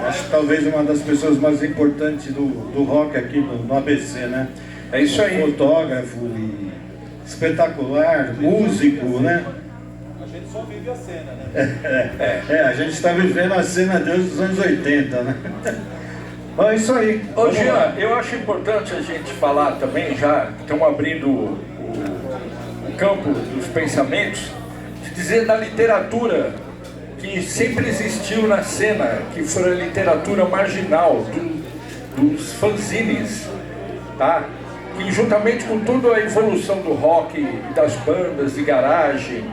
acho que talvez uma das pessoas mais importantes do rock aqui no ABC, né? É isso aí. Fotógrafo e espetacular, músico, né? A gente só vive a cena, né? A gente está vivendo a cena desde os anos 80, né? É isso aí. Ô Jean, eu acho importante a gente falar também, já que estamos abrindo o campo dos pensamentos, dizer da literatura que sempre existiu na cena, que foi a literatura marginal dos fanzines, tá? Que juntamente com toda a evolução do rock, das bandas de garagem,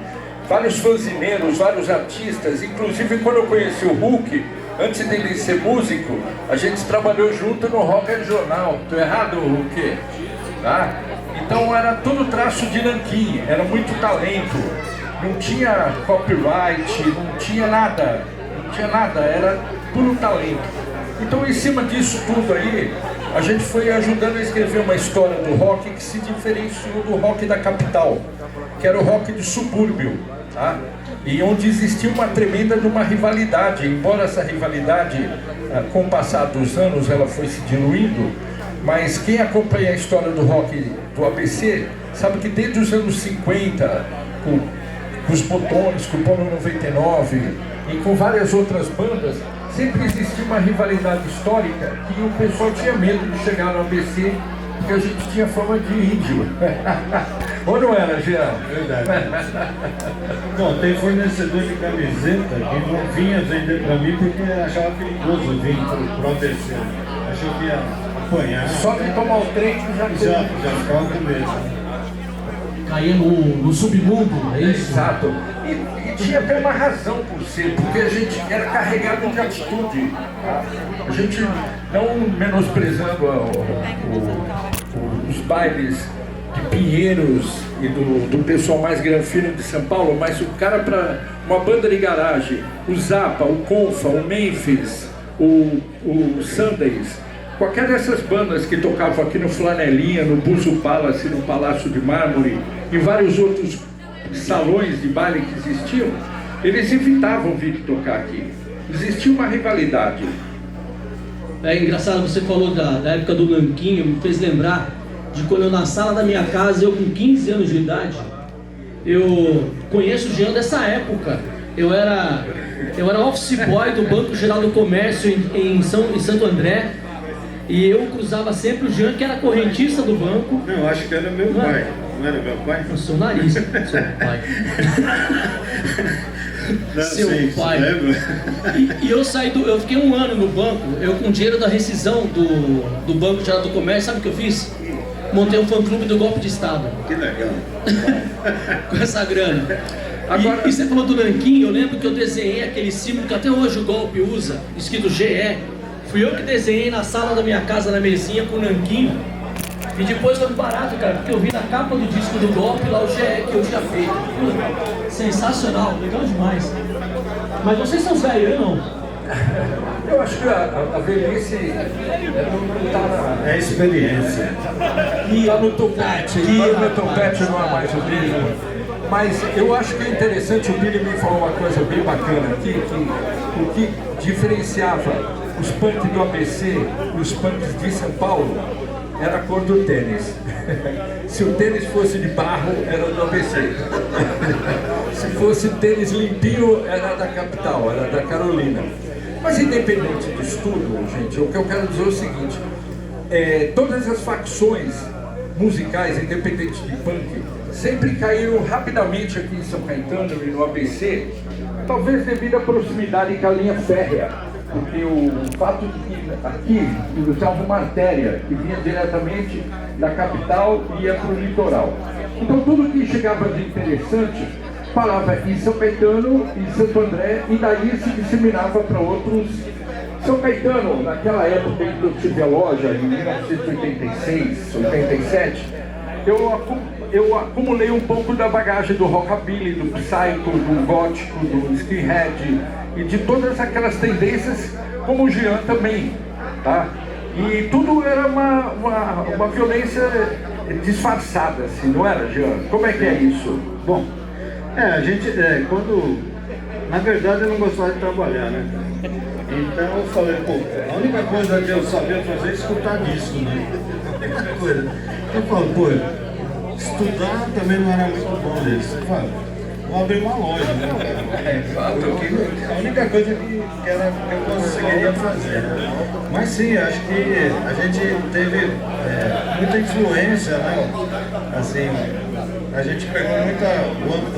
vários fanzineiros, vários artistas, inclusive quando eu conheci o Hulk, antes dele ser músico, a gente trabalhou junto no Rock and Jornal. Tô errado, Hulk? Tá? Então era todo traço de nanquim, era muito talento. Não tinha copyright, não tinha nada, era puro talento. Então, em cima disso tudo aí, a gente foi ajudando a escrever uma história do rock que se diferenciou do rock da capital, que era o rock de subúrbio, tá? E onde existia uma tremenda de uma rivalidade, embora essa rivalidade, com o passar dos anos, ela foi se diluindo, mas quem acompanha a história do rock do ABC, sabe que desde os anos 50, com os Botões, com o Polo 99 e com várias outras bandas, sempre existia uma rivalidade histórica que o pessoal tinha medo de chegar no ABC, porque a gente tinha fama de índio. Ou não era, Jean? Verdade. Bom, tem fornecedor de camiseta que não vinha vender pra mim porque achava perigoso vir pro ABC. Achou que ia apanhar. Só de tomar o trem que já ficava com medo. Caía no submundo, é isso? Exato. E tinha até uma razão por ser, porque a gente era carregado de atitude. Tá? A gente, não menosprezando os bailes de Pinheiros e do pessoal mais granfino de São Paulo, mas o cara para uma banda de garagem, o Zappa, o Confa, o Memphis, o Sundays, qualquer dessas bandas que tocavam aqui no Flanelinha, no Buzo Palace, no Palácio de Mármore, e vários outros salões de baile que existiam, eles evitavam vir tocar aqui. Existia uma rivalidade. É engraçado, você falou da época do Nanquinho, me fez lembrar de quando eu na sala da minha casa, eu com 15 anos de idade, eu conheço o Jean dessa época. Eu era office boy do Banco Geral do Comércio em Santo André. E eu cruzava sempre o Jean, que era correntista do banco. Não, acho que era meu pai. Não era meu pai? Eu sou nariz, seu pai. Não, Seu sim, pai. Lembra? E eu saí eu fiquei um ano no banco, eu com dinheiro da rescisão do Banco Geral do Comércio, sabe o que eu fiz? Montei um fã-clube do golpe de Estado. Que legal. Com essa grana. Agora, e você falou do Nanquim, eu lembro que eu desenhei aquele símbolo que até hoje o golpe usa, escrito GE. Fui eu que desenhei na sala da minha casa, na mesinha, com o Nanquim. E depois foi barato, cara, porque eu vi na capa do disco do golpe lá o GE que eu tinha feito. Sensacional, legal demais. Mas vocês são velhos, eu não. Eu acho que a velhice não tá na... É experiência. Tá no topete, no topete não é mais o Billy. Mas eu acho que é interessante, o Billy me falou uma coisa bem bacana aqui, que o que diferenciava os punks do ABC e os punks de São Paulo era a cor do tênis. Se o tênis fosse de barro, era do ABC. Se fosse tênis limpinho, era da capital, era da Carolina. Mas independente disso tudo, gente, o que eu quero dizer é o seguinte, todas as facções musicais, independente de punk, sempre caíram rapidamente aqui em São Caetano e no ABC, talvez devido à proximidade com a linha férrea, porque o fato de que aqui usava uma artéria que vinha diretamente da capital e ia para o litoral. Então tudo que chegava de interessante parava em São Caetano, em Santo André, e daí se disseminava para outros. São Caetano, naquela época em que eu tive a loja, em 1986, 87, eu acumulei um pouco da bagagem do rockabilly, do psycho, do gótico, do skinhead e de todas aquelas tendências, como o Jean também, tá? E tudo era uma violência disfarçada, assim, não era, Jean? Como é que é isso? Bom, a gente, na verdade eu não gostava de trabalhar, né? Então eu falei, pô, a única coisa que eu sabia fazer é escutar disco, né? Eu falo, pô, estudar também não era muito bom disso. Eu falo, vou abrir uma loja, né? Porque a única coisa que eu conseguiria fazer. Mas sim, acho que a gente teve muita influência, né? Assim, a gente pegou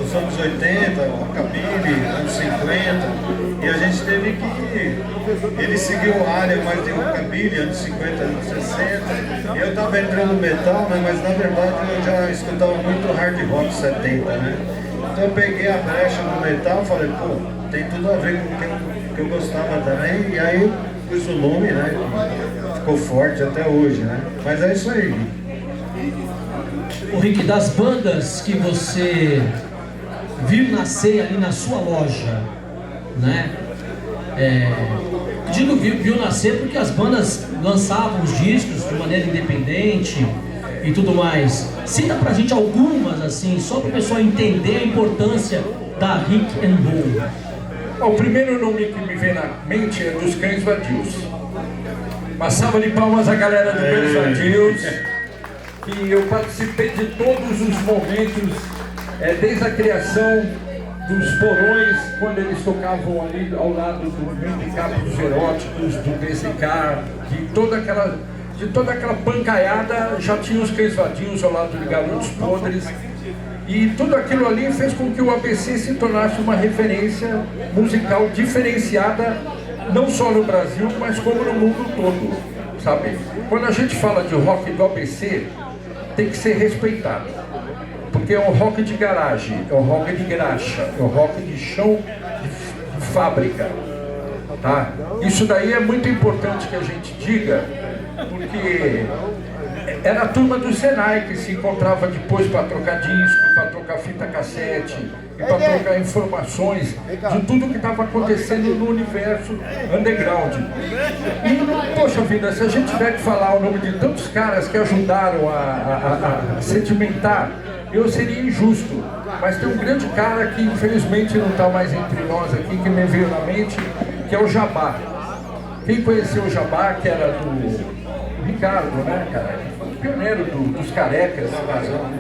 os anos 80, o rockabilly, anos 50, e a gente teve que... Ele seguiu a área mais de rockabilly, anos 50, anos 60, e eu estava entrando no metal, né, mas na verdade eu já escutava muito hard rock 70, né? Então eu peguei a brecha no metal e falei, pô, tem tudo a ver com o que eu gostava também, e aí pus o nome, né, ficou forte até hoje, né? Mas é isso aí. O Rick, das bandas que você viu nascer ali na sua loja, né? Digo viu nascer porque as bandas lançavam os discos de maneira independente e tudo mais. Cita pra gente algumas, assim, só para o pessoal entender a importância da Rick and Roll. Bom, o primeiro nome que me vem na mente é dos Cães Vadios. Uma salva de palmas à galera do Cães Vadios. Que eu participei de todos os momentos, desde a criação dos porões, quando eles tocavam ali ao lado do handicap dos eróticos, do BZK, de toda aquela pancaiada, já tinha os Cães Vadios ao lado de Garotos Podres. E tudo aquilo ali fez com que o ABC se tornasse uma referência musical diferenciada, não só no Brasil, mas como no mundo todo, sabe? Quando a gente fala de rock do ABC, tem que ser respeitado, porque é um rock de garagem, é um rock de graxa, é um rock de chão de fábrica, tá? Isso daí é muito importante que a gente diga, porque era a turma do Senai que se encontrava depois para trocar disco, para trocar fita cassete, e para trocar informações de tudo que estava acontecendo no universo underground. E, poxa vida, se a gente tiver que falar o nome de tantos caras que ajudaram a sedimentar, eu seria injusto. Mas tem um grande cara que infelizmente não está mais entre nós aqui, que me veio na mente, que é o Jabá. Quem conheceu o Jabá, que era do Ricardo, né, cara? Pioneiro dos carecas,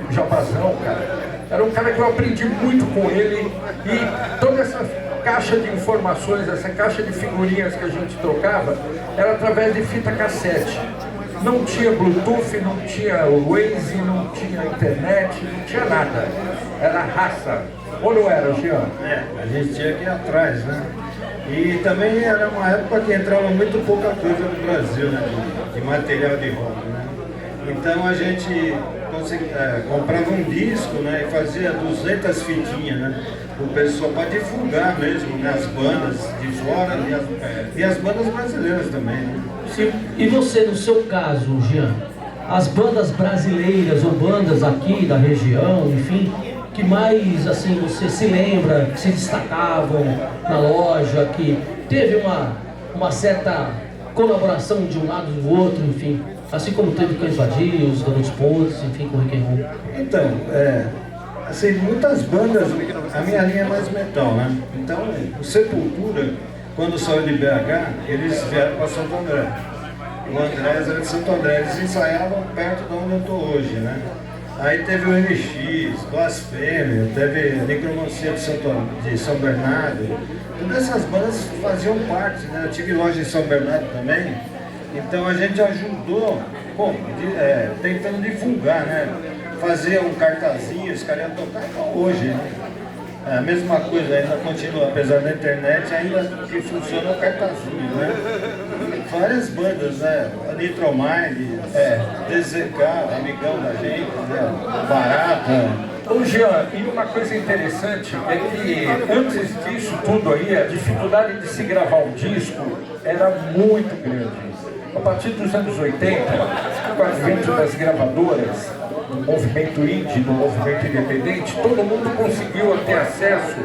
o Jabazão, cara. Era um cara que eu aprendi muito com ele, e toda essa caixa de informações, essa caixa de figurinhas que a gente trocava, era através de fita cassete. Não tinha Bluetooth, não tinha Waze, não tinha internet, não tinha nada. Era raça. Ou não era, Jean? A gente tinha que ir atrás, né? E também era uma época que entrava muito pouca coisa no Brasil, né? De material de rock, né? Então a gente comprava um disco, né? E fazia 200 fitinhas, né? O pessoal para divulgar mesmo, né? As bandas de fora e as bandas brasileiras também, né? Sim. E você, no seu caso, Jean, as bandas brasileiras ou bandas aqui da região, enfim, que mais, assim, você se lembra, que se destacavam na loja, que teve uma certa colaboração de um lado e do outro, enfim, assim como teve com Cães Vadios, Garotos Podres, enfim, com Rock and Roll? Então, assim, muitas bandas, a minha linha é mais metal, né? Então, o Sepultura, quando saiu de BH, eles vieram para Santo André. O Andrés era de Santo André, eles ensaiavam perto de onde eu estou hoje, né? Aí teve o MX, Blasfêmia, teve a Necromancia de São Bernardo. Todas essas bandas faziam parte, né? Eu tive loja em São Bernardo também. Então a gente ajudou, tentando divulgar, né? Fazer um cartazinho, os caras iam tocar igual hoje, né? A mesma coisa ainda continua, apesar da internet, ainda que funciona o cartazinho, né? Várias bandas, né? A Nitromind, DZK, amigão da gente, né? Barata. Ô Jean, e uma coisa interessante é que antes disso tudo aí, a dificuldade de se gravar um disco era muito grande. A partir dos anos 80, com o advento das gravadoras, do movimento indie, do movimento independente, todo mundo conseguiu ter acesso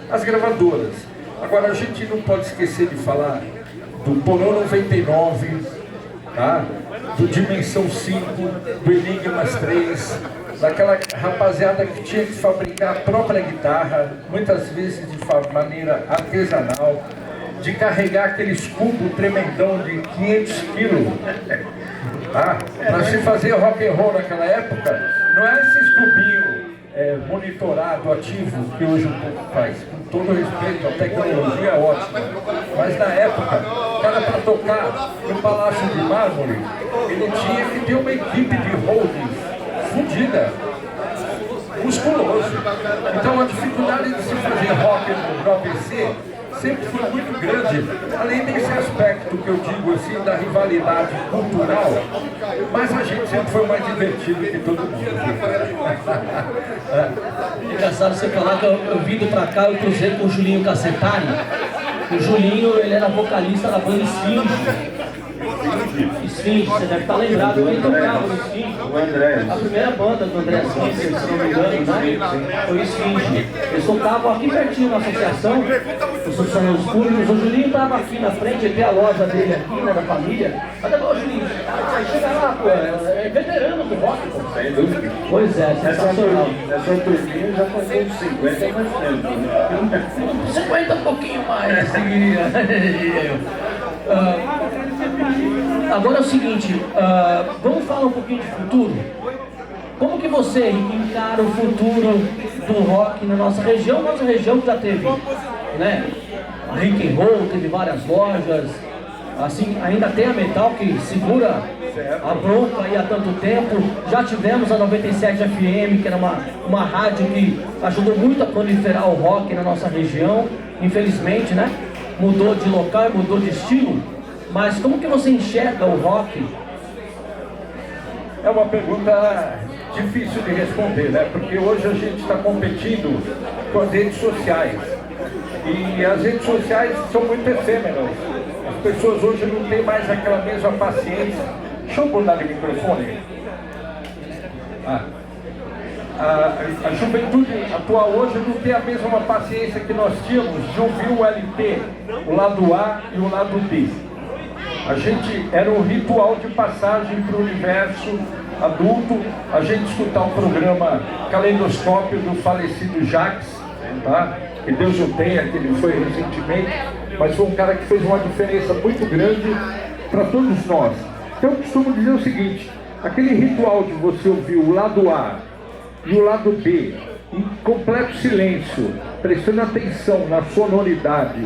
às gravadoras. Agora, a gente não pode esquecer de falar do Porão 99, tá? Do Dimensão 5, do Enigmas 3, daquela rapaziada que tinha que fabricar a própria guitarra, muitas vezes de maneira artesanal, de carregar aqueles cubos tremendão de 500 quilos. Para se fazer rock and roll naquela época, não é esses cubinhos monitorado, ativo, que hoje o povo faz. Com todo respeito, a tecnologia é ótima. Mas na época, o cara para tocar no Palácio de Mármore, ele tinha que ter uma equipe de holding fodida, musculoso. Então a dificuldade de se fazer rock no ABC sempre foi muito grande, além desse aspecto que eu digo assim, da rivalidade cultural, mas a gente sempre foi mais divertido que todo mundo. Engraçado você falar que eu vindo pra cá, eu cruzei com o Julinho Cacetari. O Julinho, ele era vocalista da banda Esfinge. Esfinge, você deve estar lembrado, ele tocava no Esfinge. A primeira banda do André Esfinge, se não me engano, né? Foi Esfinge. Eles tocavam aqui pertinho na associação, Associação dos Públicos. O Julinho estava aqui na frente, ele tem a loja dele aqui, né, da família. Até o Julinho, chega lá, pô, é veterano do rock, pô. Sem dúvida. Pois é, sensacional. Essa turminha já passou de 50 mais tempo, né? 50 um pouquinho mais, assim. Agora é o seguinte, vamos falar um pouquinho de futuro? Como que você encara o futuro do rock na nossa região? Nossa região já teve, né, Rock and Roll, teve várias lojas, assim, ainda tem a Metal que segura a bronca aí há tanto tempo. Já tivemos a 97 FM, que era uma rádio que ajudou muito a proliferar o rock na nossa região. Infelizmente, né, mudou de local, mudou de estilo. Mas como que você enxerga o rock? É uma pergunta difícil de responder, né? Porque hoje a gente está competindo com as redes sociais. E as redes sociais são muito efêmeras. As pessoas hoje não têm mais aquela mesma paciência. Deixa eu mudar de microfone. A juventude atual hoje não tem a mesma paciência que nós tínhamos de ouvir o LP, o lado A e o lado B. A gente era um ritual de passagem para o universo adulto, a gente escutar o programa Caleidoscópio do falecido Jacques, tá? Que Deus o tenha, que ele foi recentemente, mas foi um cara que fez uma diferença muito grande para todos nós. Então eu costumo dizer o seguinte, aquele ritual de você ouvir o lado A e o lado B, em completo silêncio, prestando atenção na sonoridade,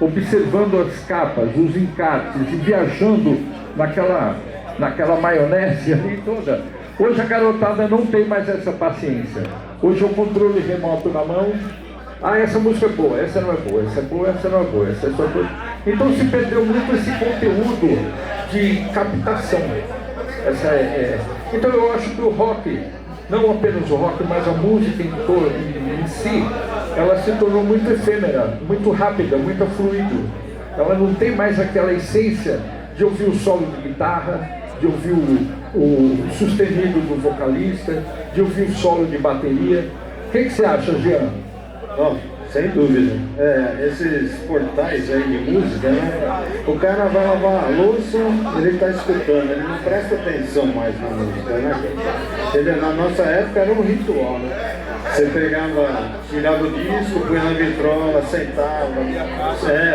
observando as capas, os encartes e viajando naquela maionese ali toda. Hoje a garotada não tem mais essa paciência. Hoje é o controle remoto na mão. Ah, essa música é boa, essa não é boa, essa é boa, essa não é boa, essa é só boa. Então se perdeu muito esse conteúdo de captação. Então eu acho que o rock, não apenas o rock, mas a música em si, ela se tornou muito efêmera, muito rápida, muito fluida. Ela não tem mais aquela essência de ouvir o solo de guitarra, de ouvir o sustenido do vocalista, de ouvir o solo de bateria. O que você acha, Jean? Bom, sem dúvida. Esses portais aí de música, né? O cara vai lavar a louça, ele está escutando, ele não presta atenção mais na música, né? Entendeu? Na nossa época era um ritual, né? Você pegava, tirava o disco, punha na vitrola, sentava,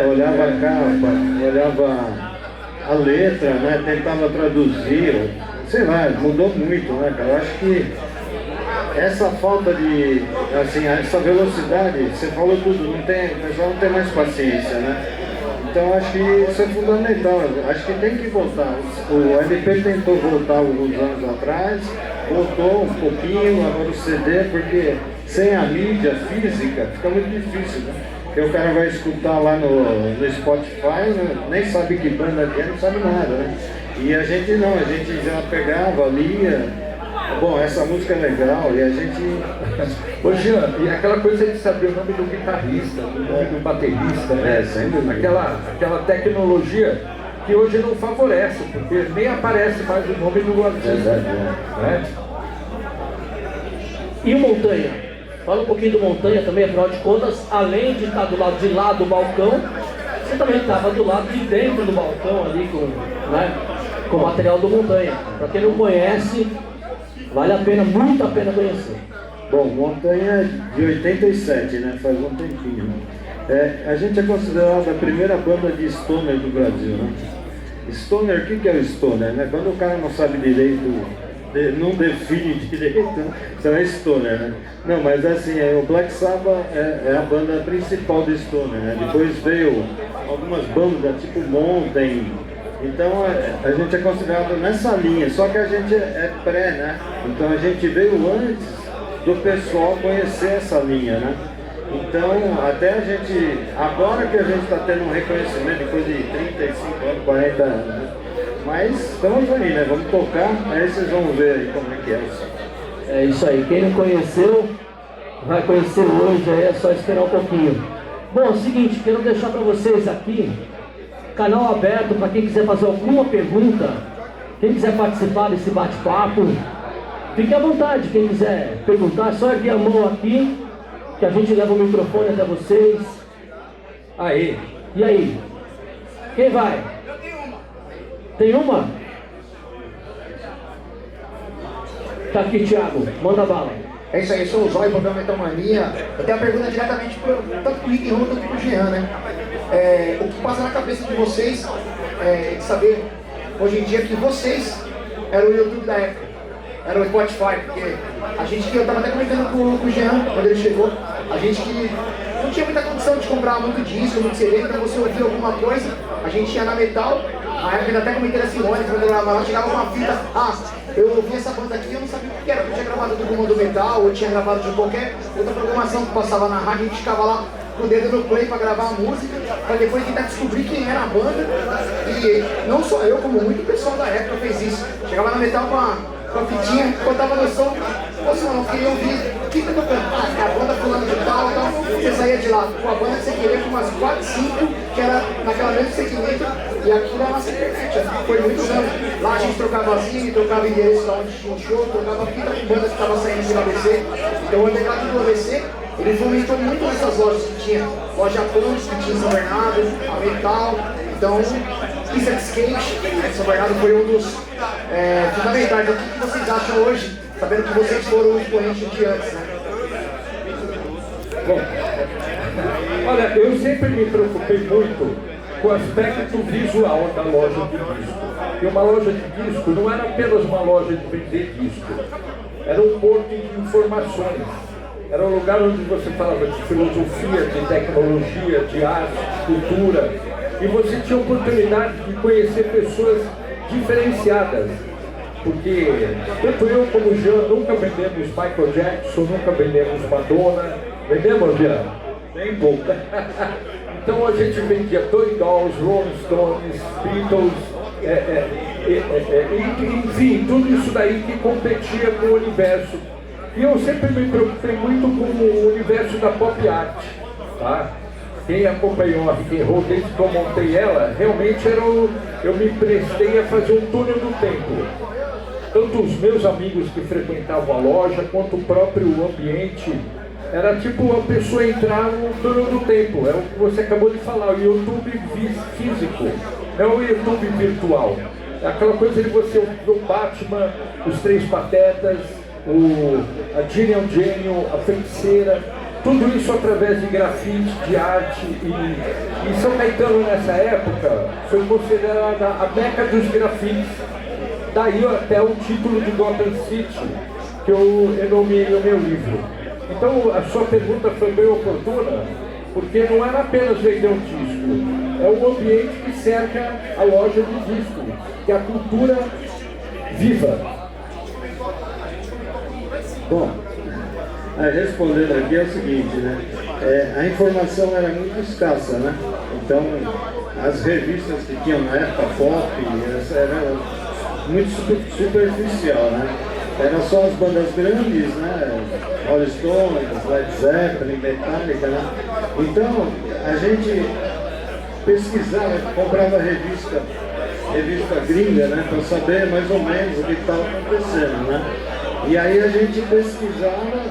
olhava a capa, olhava a letra, né? Tentava traduzir, sei lá, mudou muito, né, cara? Eu acho que essa falta de, assim, essa velocidade, você falou tudo, o pessoal não tem mais paciência, né? Então acho que isso é fundamental, acho que tem que voltar. O LP tentou voltar alguns anos atrás, voltou um pouquinho, agora o CD, porque sem a mídia física fica muito difícil, né? Porque o cara vai escutar lá no Spotify, né? Nem sabe que banda que é, não sabe nada, né? E a gente não, a gente já pegava, lia. Bom, essa música é legal e a gente... Ô Jean, e aquela coisa de saber o nome do guitarrista, o nome do baterista, né? Sem dúvida. Aquela tecnologia que hoje não favorece, porque nem aparece mais o nome do artista. Né? E o Montanha? Fala um pouquinho do Montanha também, afinal de contas, além de estar do lado de lá do balcão, você também estava do lado de dentro do balcão ali com o material do Montanha. Para quem não conhece, vale a pena, muito a pena conhecer. Bom, Montanha de 87, né? Faz um tempinho. A gente é considerado a primeira banda de stoner do Brasil, né? Stoner, o que é o stoner, né? Quando o cara não sabe direito, não define direito, então é stoner, né? Não, mas assim, o Black Sabbath é a banda principal do stoner, né? Depois veio algumas bandas, tipo Mountain. Então a gente é considerado nessa linha, só que a gente é pré, né? Então a gente veio antes do pessoal conhecer essa linha, né? Então até a gente, agora que a gente está tendo um reconhecimento depois de 35 anos, 40 anos, né? Mas estamos aí, né? Vamos tocar, aí vocês vão ver aí como é que é isso. É isso aí, quem não conheceu, vai conhecer hoje, aí é só esperar um pouquinho. Bom, é o seguinte, quero deixar para vocês aqui canal aberto para quem quiser fazer alguma pergunta, quem quiser participar desse bate-papo, fique à vontade. Quem quiser perguntar, é só erguer a mão aqui, que a gente leva o microfone até vocês. Aí, e aí? Quem vai? Eu tenho uma. Tem uma? Tá aqui, Thiago, manda bala. É isso aí, eu sou o Zóio, programa Metalmania. Eu tenho uma pergunta diretamente tanto pro Rick Roll quanto pro Jean, né? O que passa na cabeça de vocês de saber, hoje em dia, que vocês eram o YouTube da época, era o Spotify, porque a gente que eu tava até comentando com o Jean, quando ele chegou, a gente que não tinha muita condição de comprar muito disco, muito CD, então você ouvia alguma coisa, a gente ia na Metal, na época eu até comentei na Simone, quando eu lá chegava uma fita, eu ouvi essa banda aqui, eu não sabia o que era, eu tinha gravado do Rumo do Metal, ou tinha gravado de qualquer outra programação que passava na rádio, a gente ficava lá com o dedo no play para gravar a música, para depois tentar descobrir quem era a banda, e não só eu, como muito pessoal da época fez isso, chegava na Metal com a fitinha, botava no som, poxa, não, queria ouvir, o que tá tocando? A banda fulano de tal, então você saía de lá com a banda que você queria, com umas 4, 5, que era naquela mesma segmento, e aquilo era a nossa internet, foi muitos anos. Lá a gente trocava vazio, trocava endereço lá onde tinha um show, trocava fita com banda que estava saindo do ABC. Então o underground do ABC, ele fomentou muito nessas lojas que tinha, loja Pontes, que tinha em São Bernardo, a Metal, então Isaac Skate, São Bernardo foi um dos fundamentais. O que vocês acham hoje, sabendo que vocês foram o expoente de antes, né? Bom, olha, eu sempre me preocupei muito com o aspecto visual da loja de disco. E uma loja de disco não era apenas uma loja de vender disco, era um porto de informações. Era um lugar onde você falava de filosofia, de tecnologia, de arte, de cultura. E você tinha a oportunidade de conhecer pessoas diferenciadas. Porque tanto eu como o Jean nunca vendemos Michael Jackson, nunca vendemos Madonna. Vendemos, Jean? Nem pouco. Então a gente vendia Toy Dolls, Rolling Stones, Beatles, enfim, tudo isso daí que competia com o universo. E eu sempre me preocupei muito com o universo da pop art, tá? Quem acompanhou a Rock and Roll desde que eu montei ela, realmente eu me prestei a fazer um túnel do tempo. Tanto os meus amigos que frequentavam a loja, quanto o próprio ambiente, era tipo a pessoa entrar no túnel do tempo. É o que você acabou de falar, o YouTube físico, não o YouTube virtual. É aquela coisa de você ver o Batman, os Três Patetas, a Ginny é um Gênio, a Feiticeira, tudo isso através de grafite, de arte. E São Caetano, nessa época, foi considerada a meca dos grafites. Daí até o título de Gotham City, que eu nomeei no meu livro. Então a sua pergunta foi bem oportuna, porque não era apenas vender um disco, é o ambiente que cerca a loja de disco, que é a cultura viva. Bom, respondendo aqui é o seguinte, né? A informação era muito escassa, né? Então, as revistas que tinham na época, pop, era muito superficial, né? Eram só as bandas grandes, né? Rolling Stones, Led Zeppelin, Metallica, né? Então, a gente pesquisava, comprava revista gringa, né? Para saber mais ou menos o que estava acontecendo, né? E aí a gente pesquisava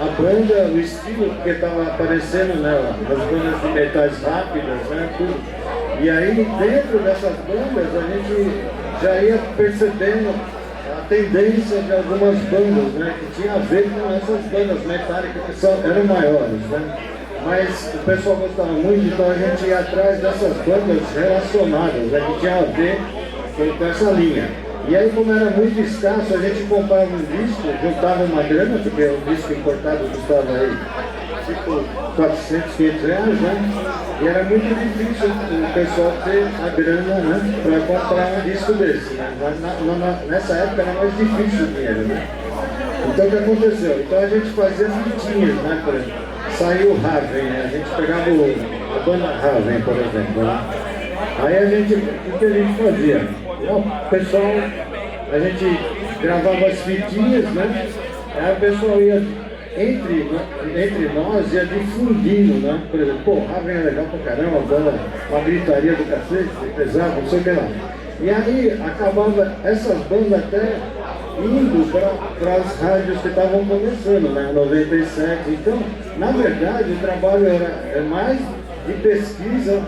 a banda, o estilo que estava aparecendo, né? As bandas de metais rápidas, né? Tudo. E aí dentro dessas bandas a gente já ia percebendo a tendência de algumas bandas, né? Que tinha a ver com essas bandas metálicas que eram maiores, né? Mas o pessoal gostava muito, então a gente ia atrás dessas bandas relacionadas, né? Que tinha a ver com essa linha. E aí, como era muito escasso, a gente comprava um disco, juntava uma grana, porque o disco importado custava aí tipo 400, 500 reais, né? E era muito difícil o pessoal ter a grana, né, para comprar um disco desse, né? Nessa época era mais difícil o dinheiro, né? Então o que aconteceu? Então a gente fazia fitinhas, né? Por exemplo, saiu o Raven, né? A gente pegava a banda Raven, por exemplo, né? Aí o que a gente fazia? O pessoal, a gente gravava as fitinhas, né? Aí o pessoal ia, entre nós, ia difundindo, né? Por exemplo, pô, Raven é legal pra caramba, uma gritaria do cacete, pesado, não sei o que lá. E aí acabava essas bandas até indo para as rádios que estavam começando, né? 97. Então, na verdade, o trabalho era mais de pesquisa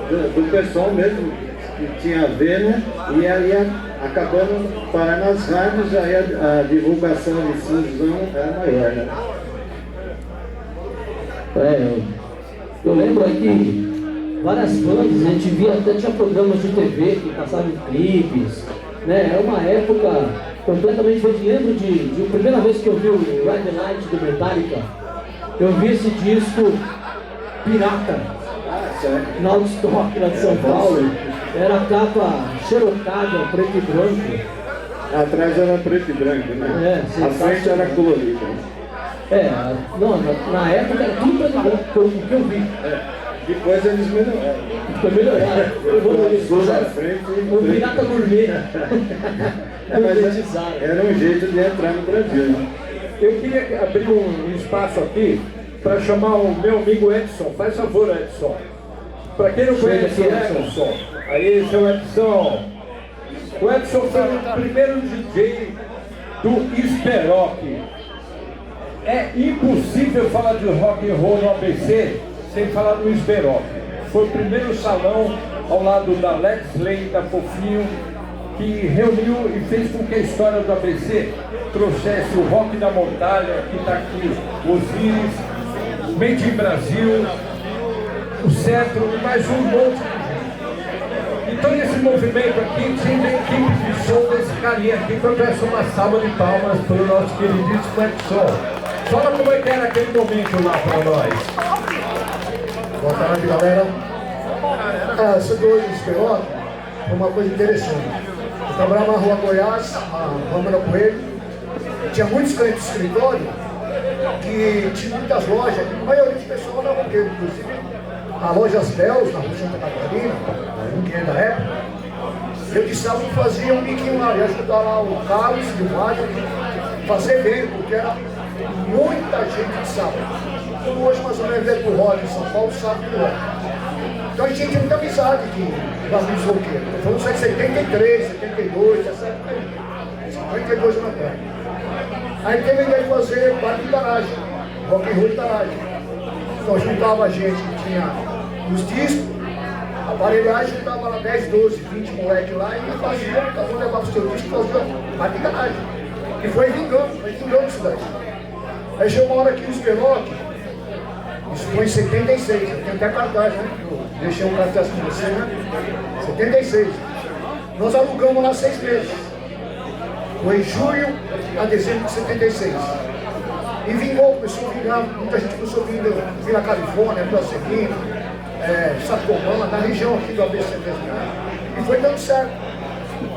do pessoal mesmo, que tinha a ver, né? E aí acabando parar nas rádios, aí a divulgação de difusão era maior, né? Eu lembro aqui várias bandas, a gente via, até tinha programas de TV que passavam clipes, né? Era uma época completamente diferente. Lembro de a primeira vez que eu vi o Red Light do Metallica, eu vi esse disco pirata, na Outstock, lá de São Paulo. Era a capa xerocada, preto e branco. Atrás era preto e branco, né? A frente era colorida. Não, na época era tudo preto e branco, o que eu vi. Depois eles melhoraram. Foi melhorar. O pirata gourmet. Era um jeito de entrar no Brasil, né? Eu queria abrir um espaço aqui para chamar o meu amigo Edson. Faz favor, Edson. Para quem não conhece o Edson, aí, seu Edson. O Edson foi o primeiro DJ do Esperock. É impossível falar de rock and roll no ABC sem falar do Esperock. Foi o primeiro salão ao lado da Lex Lane, da Fofinho, que reuniu e fez com que a história do ABC trouxesse o rock da Mortalha, que está aqui, Osiris, Made in Brasil, o Cetro e mais um monte de gente. Então esse movimento aqui tinha uma equipe de som desse carinha aqui, que eu peço uma salva de palmas para o nosso queridíssimo Edson. Fala como é que era aquele momento lá para nós. Boa tarde, galera. Essa do Esperoque foi uma coisa interessante. Eu trabalhava na Rua Goiás, a Rua Coelho. Tinha muitos clientes de escritório que tinha muitas lojas, a maioria do pessoal era roqueiro, inclusive a loja Asbels, na Rua Santa Catarina, um cliente da época. Eu de sábado fazia um biquinho lá, ia ajudar lá o Carlos e o Mário fazer bem, porque era muita gente de sábado. Como hoje mais ou menos veio pro rock em São Paulo, sábado e rock. Então a gente tinha muita amizade aqui, com amigos roqueiros. Estou falando de 73, 72, essa época aí. 52 anos atrás. Aí teve a ideia de fazer bar de garagem, rock and roll de garagem. Então juntava a gente que tinha os discos, a aparelhagem, juntava lá 10, 12, 20 moleques lá e fazia, cada um levava o seu disco e fazia bar de garagem. E foi vingando isso daí. Aí chegou uma hora que o Esperoque, isso foi em 76, eu tenho até cartaz, né? Eu deixei um cartaz com você, né? 76. Nós alugamos lá 6 meses. Foi em julho a dezembro de 76. E vingou, começou a vingar, muita gente começou a vir Vila Califórnia, Vila Celina, Sacomã, na região aqui do ABC mesmo. E foi dando certo.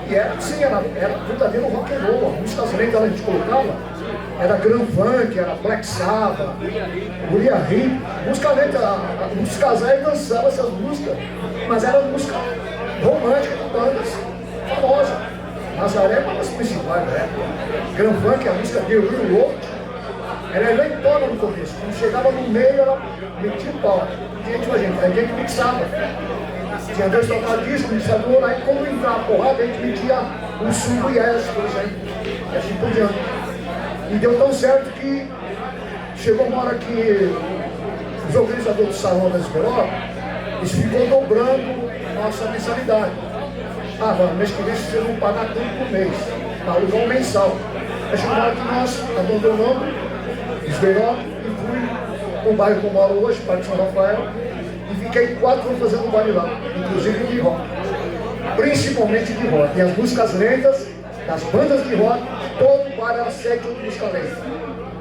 E era assim, era verdadeiro rock and roll. As músicas lentas a gente colocava, era Grand Funk, era Black Sabbath, Uriah Heep, música lenta, os casais dançavam essas músicas, mas era música romântica de bandas famosas. Nazaré é uma das principais da época. Grand Funk, a música de Real Road, ela é lentona no começo, quando chegava no meio ela metia o pau. A gente mixava. Tinha 2 tocadiscos, mixador, aí quando entrava a porrada, a gente metia um suco e essa, por exemplo, e assim por diante. E deu tão certo que chegou uma hora que os organizadores do Salão da Esperoque, eles ficam dobrando nossa mensalidade. Ah, mano, mês que vem vocês vão pagar tudo por mês, para alugar um mensal. Aí chegou uma hora que nós abandonamos Esperoque e fui para o bairro que eu moro hoje, Parque São Rafael, e fiquei 4 anos fazendo baile lá, inclusive de rock, principalmente de rock. E as músicas lentas, das bandas de rock, todo bar era 7 ou 8 músicas lentas,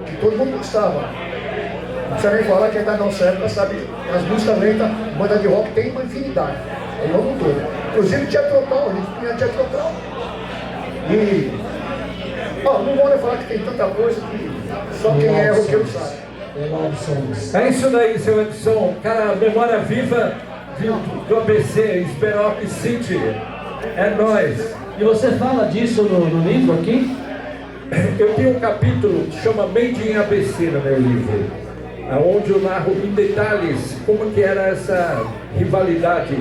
que todo mundo gostava. Não precisa nem falar que ainda não serve, sabe, as músicas lentas, banda de rock tem uma infinidade, aí eu não todo. Inclusive tinha Total, a gente tinha Total. E, não vou falar que tem tanta coisa que só quem é roqueiro sabe. É isso daí, seu Edson. Cara, memória viva do ABC, Esperoque City. É nóis. E você fala disso no livro aqui? Eu tenho um capítulo que chama Made in ABC no meu livro, onde eu narro em detalhes como que era essa rivalidade.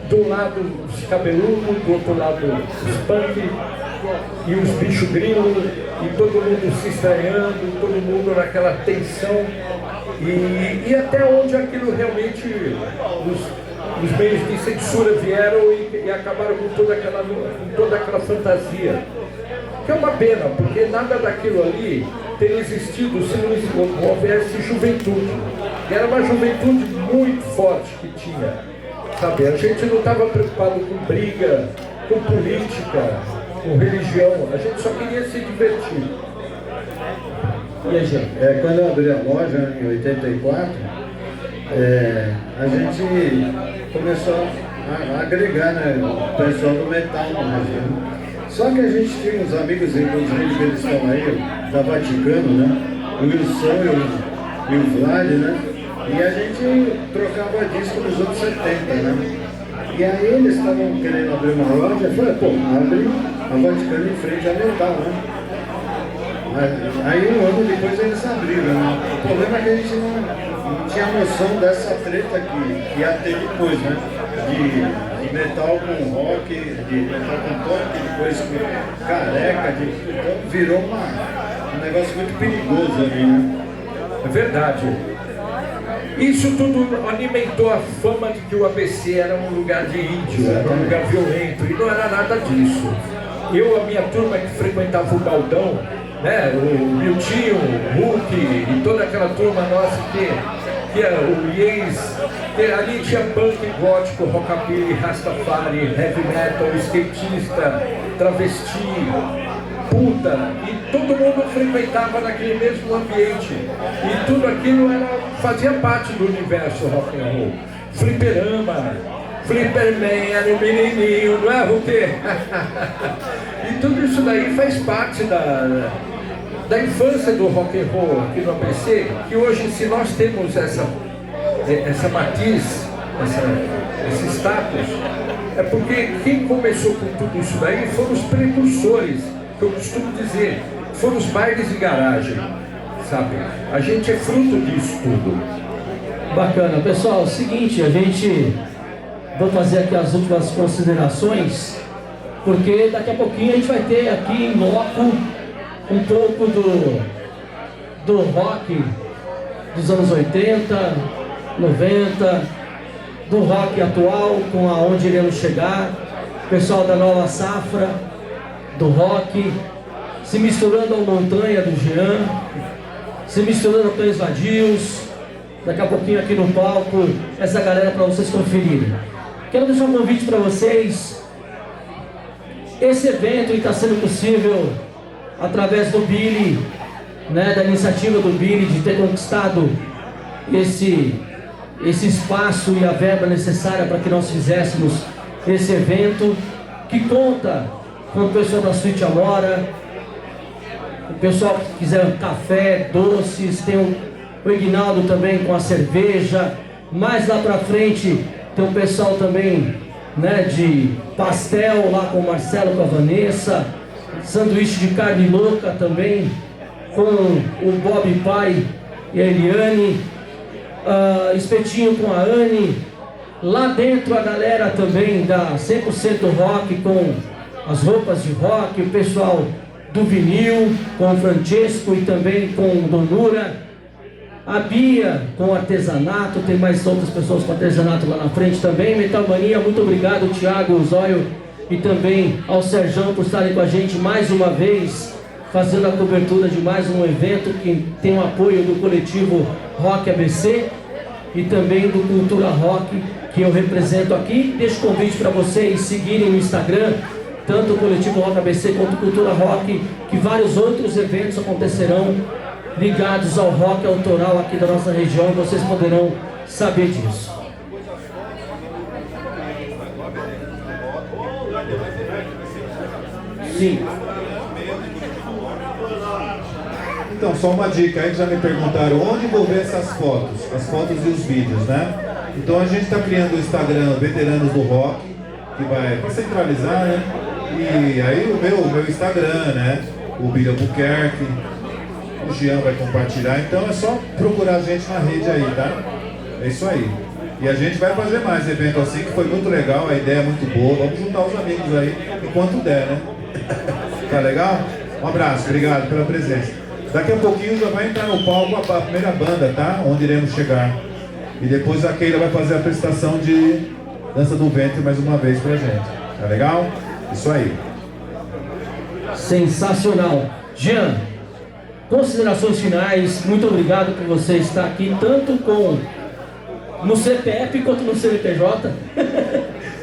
Do lado os cabeludos, do outro lado os punk e os bichos grilos, e todo mundo se estranhando, todo mundo naquela tensão, e até onde aquilo realmente, os meios de censura vieram e acabaram com toda aquela fantasia. Que é uma pena, porque nada daquilo ali teria existido se não houvesse juventude. E era uma juventude muito forte que tinha. Sabe, a gente não estava preocupado com briga, com política, com religião, a gente só queria se divertir. E aí, gente? Quando eu abri a loja em 84, a gente começou a agregar, né, o pessoal do metal na região. Só que a gente tinha uns amigos, inclusive, que eles estão aí, da Vaticano, né? O Wilson e o Vlad, né? E a gente trocava disco nos anos 70, né? E aí eles estavam querendo abrir uma loja, eu falei, pô, abre a Vaticano em frente à metal, né? Aí um ano depois eles abriram, né? O problema é que a gente não tinha noção dessa treta que ia ter depois, né? De metal com rock, de metal com punk, depois com careca, então virou um negócio muito perigoso ali, né? É verdade. Isso tudo alimentou a fama de que o ABC era um lugar de índio, era um lugar violento, e não era nada disso. A minha turma que frequentava o Baldão, né, o Miltinho, o Hulk e toda aquela turma nossa que era o Yes, que ali tinha punk, gótico, rockabilly, rastafari, heavy metal, skatista, travesti, puta, e todo mundo frequentava naquele mesmo ambiente. E tudo aquilo fazia parte do universo rock and roll. Fliperama, Flipperman, era um menininho, não é o quê? E tudo isso daí faz parte da infância do rock and roll aqui no ABC, que hoje, se nós temos essa matiz, esse status, é porque quem começou com tudo isso daí foram os precursores, que eu costumo dizer, foram os bailes de garagem, sabe? A gente é fruto disso tudo. Bacana. Pessoal, é o seguinte, a gente vai fazer aqui as últimas considerações, porque daqui a pouquinho a gente vai ter aqui em loco um pouco do rock dos anos 80, 90, do rock atual, com aonde iremos chegar, pessoal da nova safra do rock, se misturando ao Montanha do Jean, se misturando ao Cães Vadios, daqui a pouquinho aqui no palco, essa galera para vocês conferirem. Quero deixar um convite para vocês. Esse evento está sendo possível através do Billy, né, da iniciativa do Billy de ter conquistado esse espaço e a verba necessária para que nós fizéssemos esse evento, que conta com o pessoal da Suíte Amora, o pessoal que quiser café, doces, tem o Ignaldo também com a cerveja, mais lá pra frente tem o pessoal também, né, de pastel lá com o Marcelo, com a Vanessa, sanduíche de carne louca também com o Bob Pai e a Eliane, espetinho com a Anne, lá dentro a galera também da 100% Rock com as roupas de rock, o pessoal do vinil com o Francesco e também com o Donura, a Bia com artesanato, tem mais outras pessoas com artesanato lá na frente também, Metal Mania, muito obrigado Thiago, Zóio e também ao Serjão por estarem com a gente mais uma vez, fazendo a cobertura de mais um evento que tem o apoio do coletivo Rock ABC e também do Cultura Rock, que eu represento aqui. Deixo o convite para vocês seguirem no Instagram, tanto o coletivo Rock ABC quanto o Cultura Rock, que vários outros eventos acontecerão ligados ao rock autoral aqui da nossa região, e vocês poderão saber disso. Sim. Então, só uma dica aí que já me perguntaram onde vou ver essas fotos, as fotos e os vídeos, né? Então a gente está criando o Instagram Veteranos do Rock, que vai centralizar, né? E aí o meu Instagram, né? O Billy Albuquerque, o Jean vai compartilhar, então é só procurar a gente na rede aí, tá? É isso aí. E a gente vai fazer mais evento assim, que foi muito legal, a ideia é muito boa. Vamos juntar os amigos aí, enquanto der, né? Tá legal? Um abraço, obrigado pela presença. Daqui a pouquinho já vai entrar no palco a primeira banda, tá? Onde iremos chegar. E depois a Keila vai fazer a prestação de Dança do Ventre mais uma vez pra gente. Tá legal? Isso aí. Sensacional. Jean, considerações finais, muito obrigado por você estar aqui, tanto no CPF quanto no CNPJ,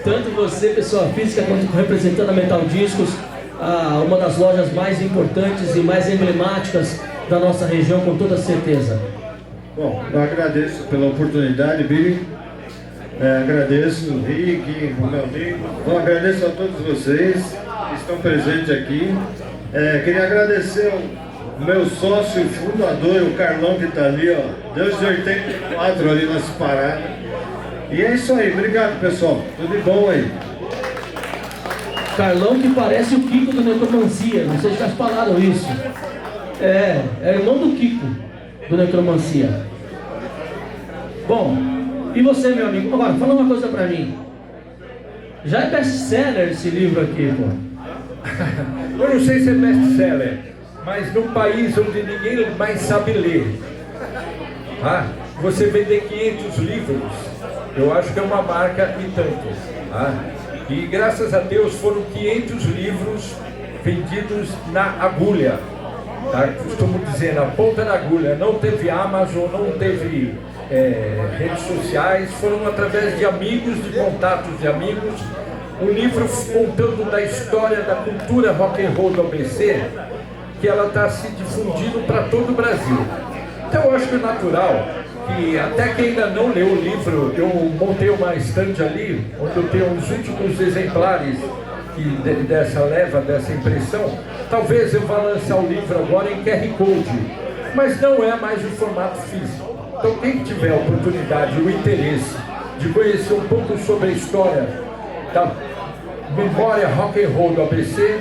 tanto você, pessoa física, quanto representando a Metal Discos, uma das lojas mais importantes e mais emblemáticas da nossa região, com toda certeza. Bom, eu agradeço pela oportunidade, Billy, agradeço o Rick, o meu amigo, bom, agradeço a todos vocês que estão presentes aqui, queria agradecer o meu sócio fundador, o Carlão, que está ali, ó, desde 84 ali nas paradas. E é isso aí, obrigado pessoal, tudo de bom aí. Carlão, que parece o Kiko do Necromancia, não sei se vocês falaram isso. É irmão do Kiko do Necromancia. Bom, e você, meu amigo? Agora, fala uma coisa pra mim. Já é best-seller esse livro aqui, pô. Eu não sei se é best-seller, mas num país onde ninguém mais sabe ler, você vender 500 livros, eu acho que é uma marca e tanto. E graças a Deus foram 500 livros vendidos na agulha, costumo dizer, na ponta da agulha. Não teve Amazon, não teve redes sociais, foram através de amigos, de contatos de amigos, um livro contando da história da cultura rock and roll do ABC, que ela está se difundindo para todo o Brasil. Então eu acho que é natural que até quem ainda não leu o livro, eu montei uma estande ali, onde eu tenho os últimos exemplares dessa leva, dessa impressão. Talvez eu vá lançar o livro agora em QR Code, mas não é mais em formato físico. Então quem tiver a oportunidade, o interesse de conhecer um pouco sobre a história da memória rock and roll do ABC,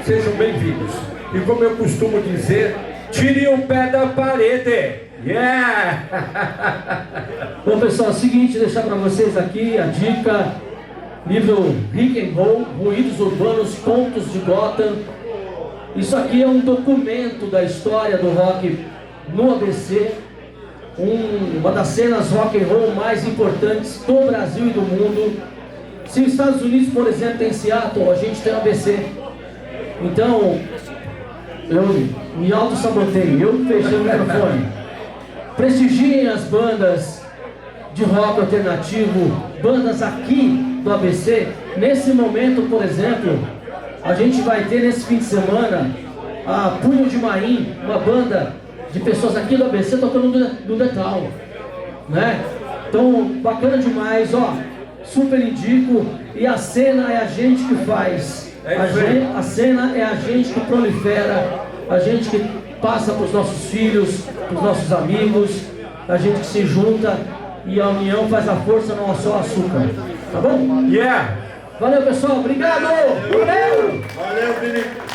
sejam bem-vindos. E como eu costumo dizer, tire o pé da parede! Yeah! Bom, pessoal, é o seguinte, deixar para vocês aqui a dica, livro Rock and Roll, Ruídos Urbanos, Contos de Gotham. Isso aqui é um documento da história do rock no ABC, uma das cenas rock and roll mais importantes do Brasil e do mundo. Se os Estados Unidos, por exemplo, tem Seattle, a gente tem o ABC. Então, eu me auto-sabotei, eu fechei o microfone. Prestigiem as bandas de rock alternativo, bandas aqui do ABC. Nesse momento, por exemplo, a gente vai ter nesse fim de semana a Punho de Marim, uma banda de pessoas aqui do ABC tocando no Detal, né? Então, bacana demais, ó, super indico. E a cena é a gente que faz, a cena é a gente que prolifera, a gente que passa para os nossos filhos, para os nossos amigos, a gente que se junta e a união faz a força, não é só açúcar. Tá bom? Yeah! Valeu, pessoal. Obrigado! Valeu! Valeu, Felipe.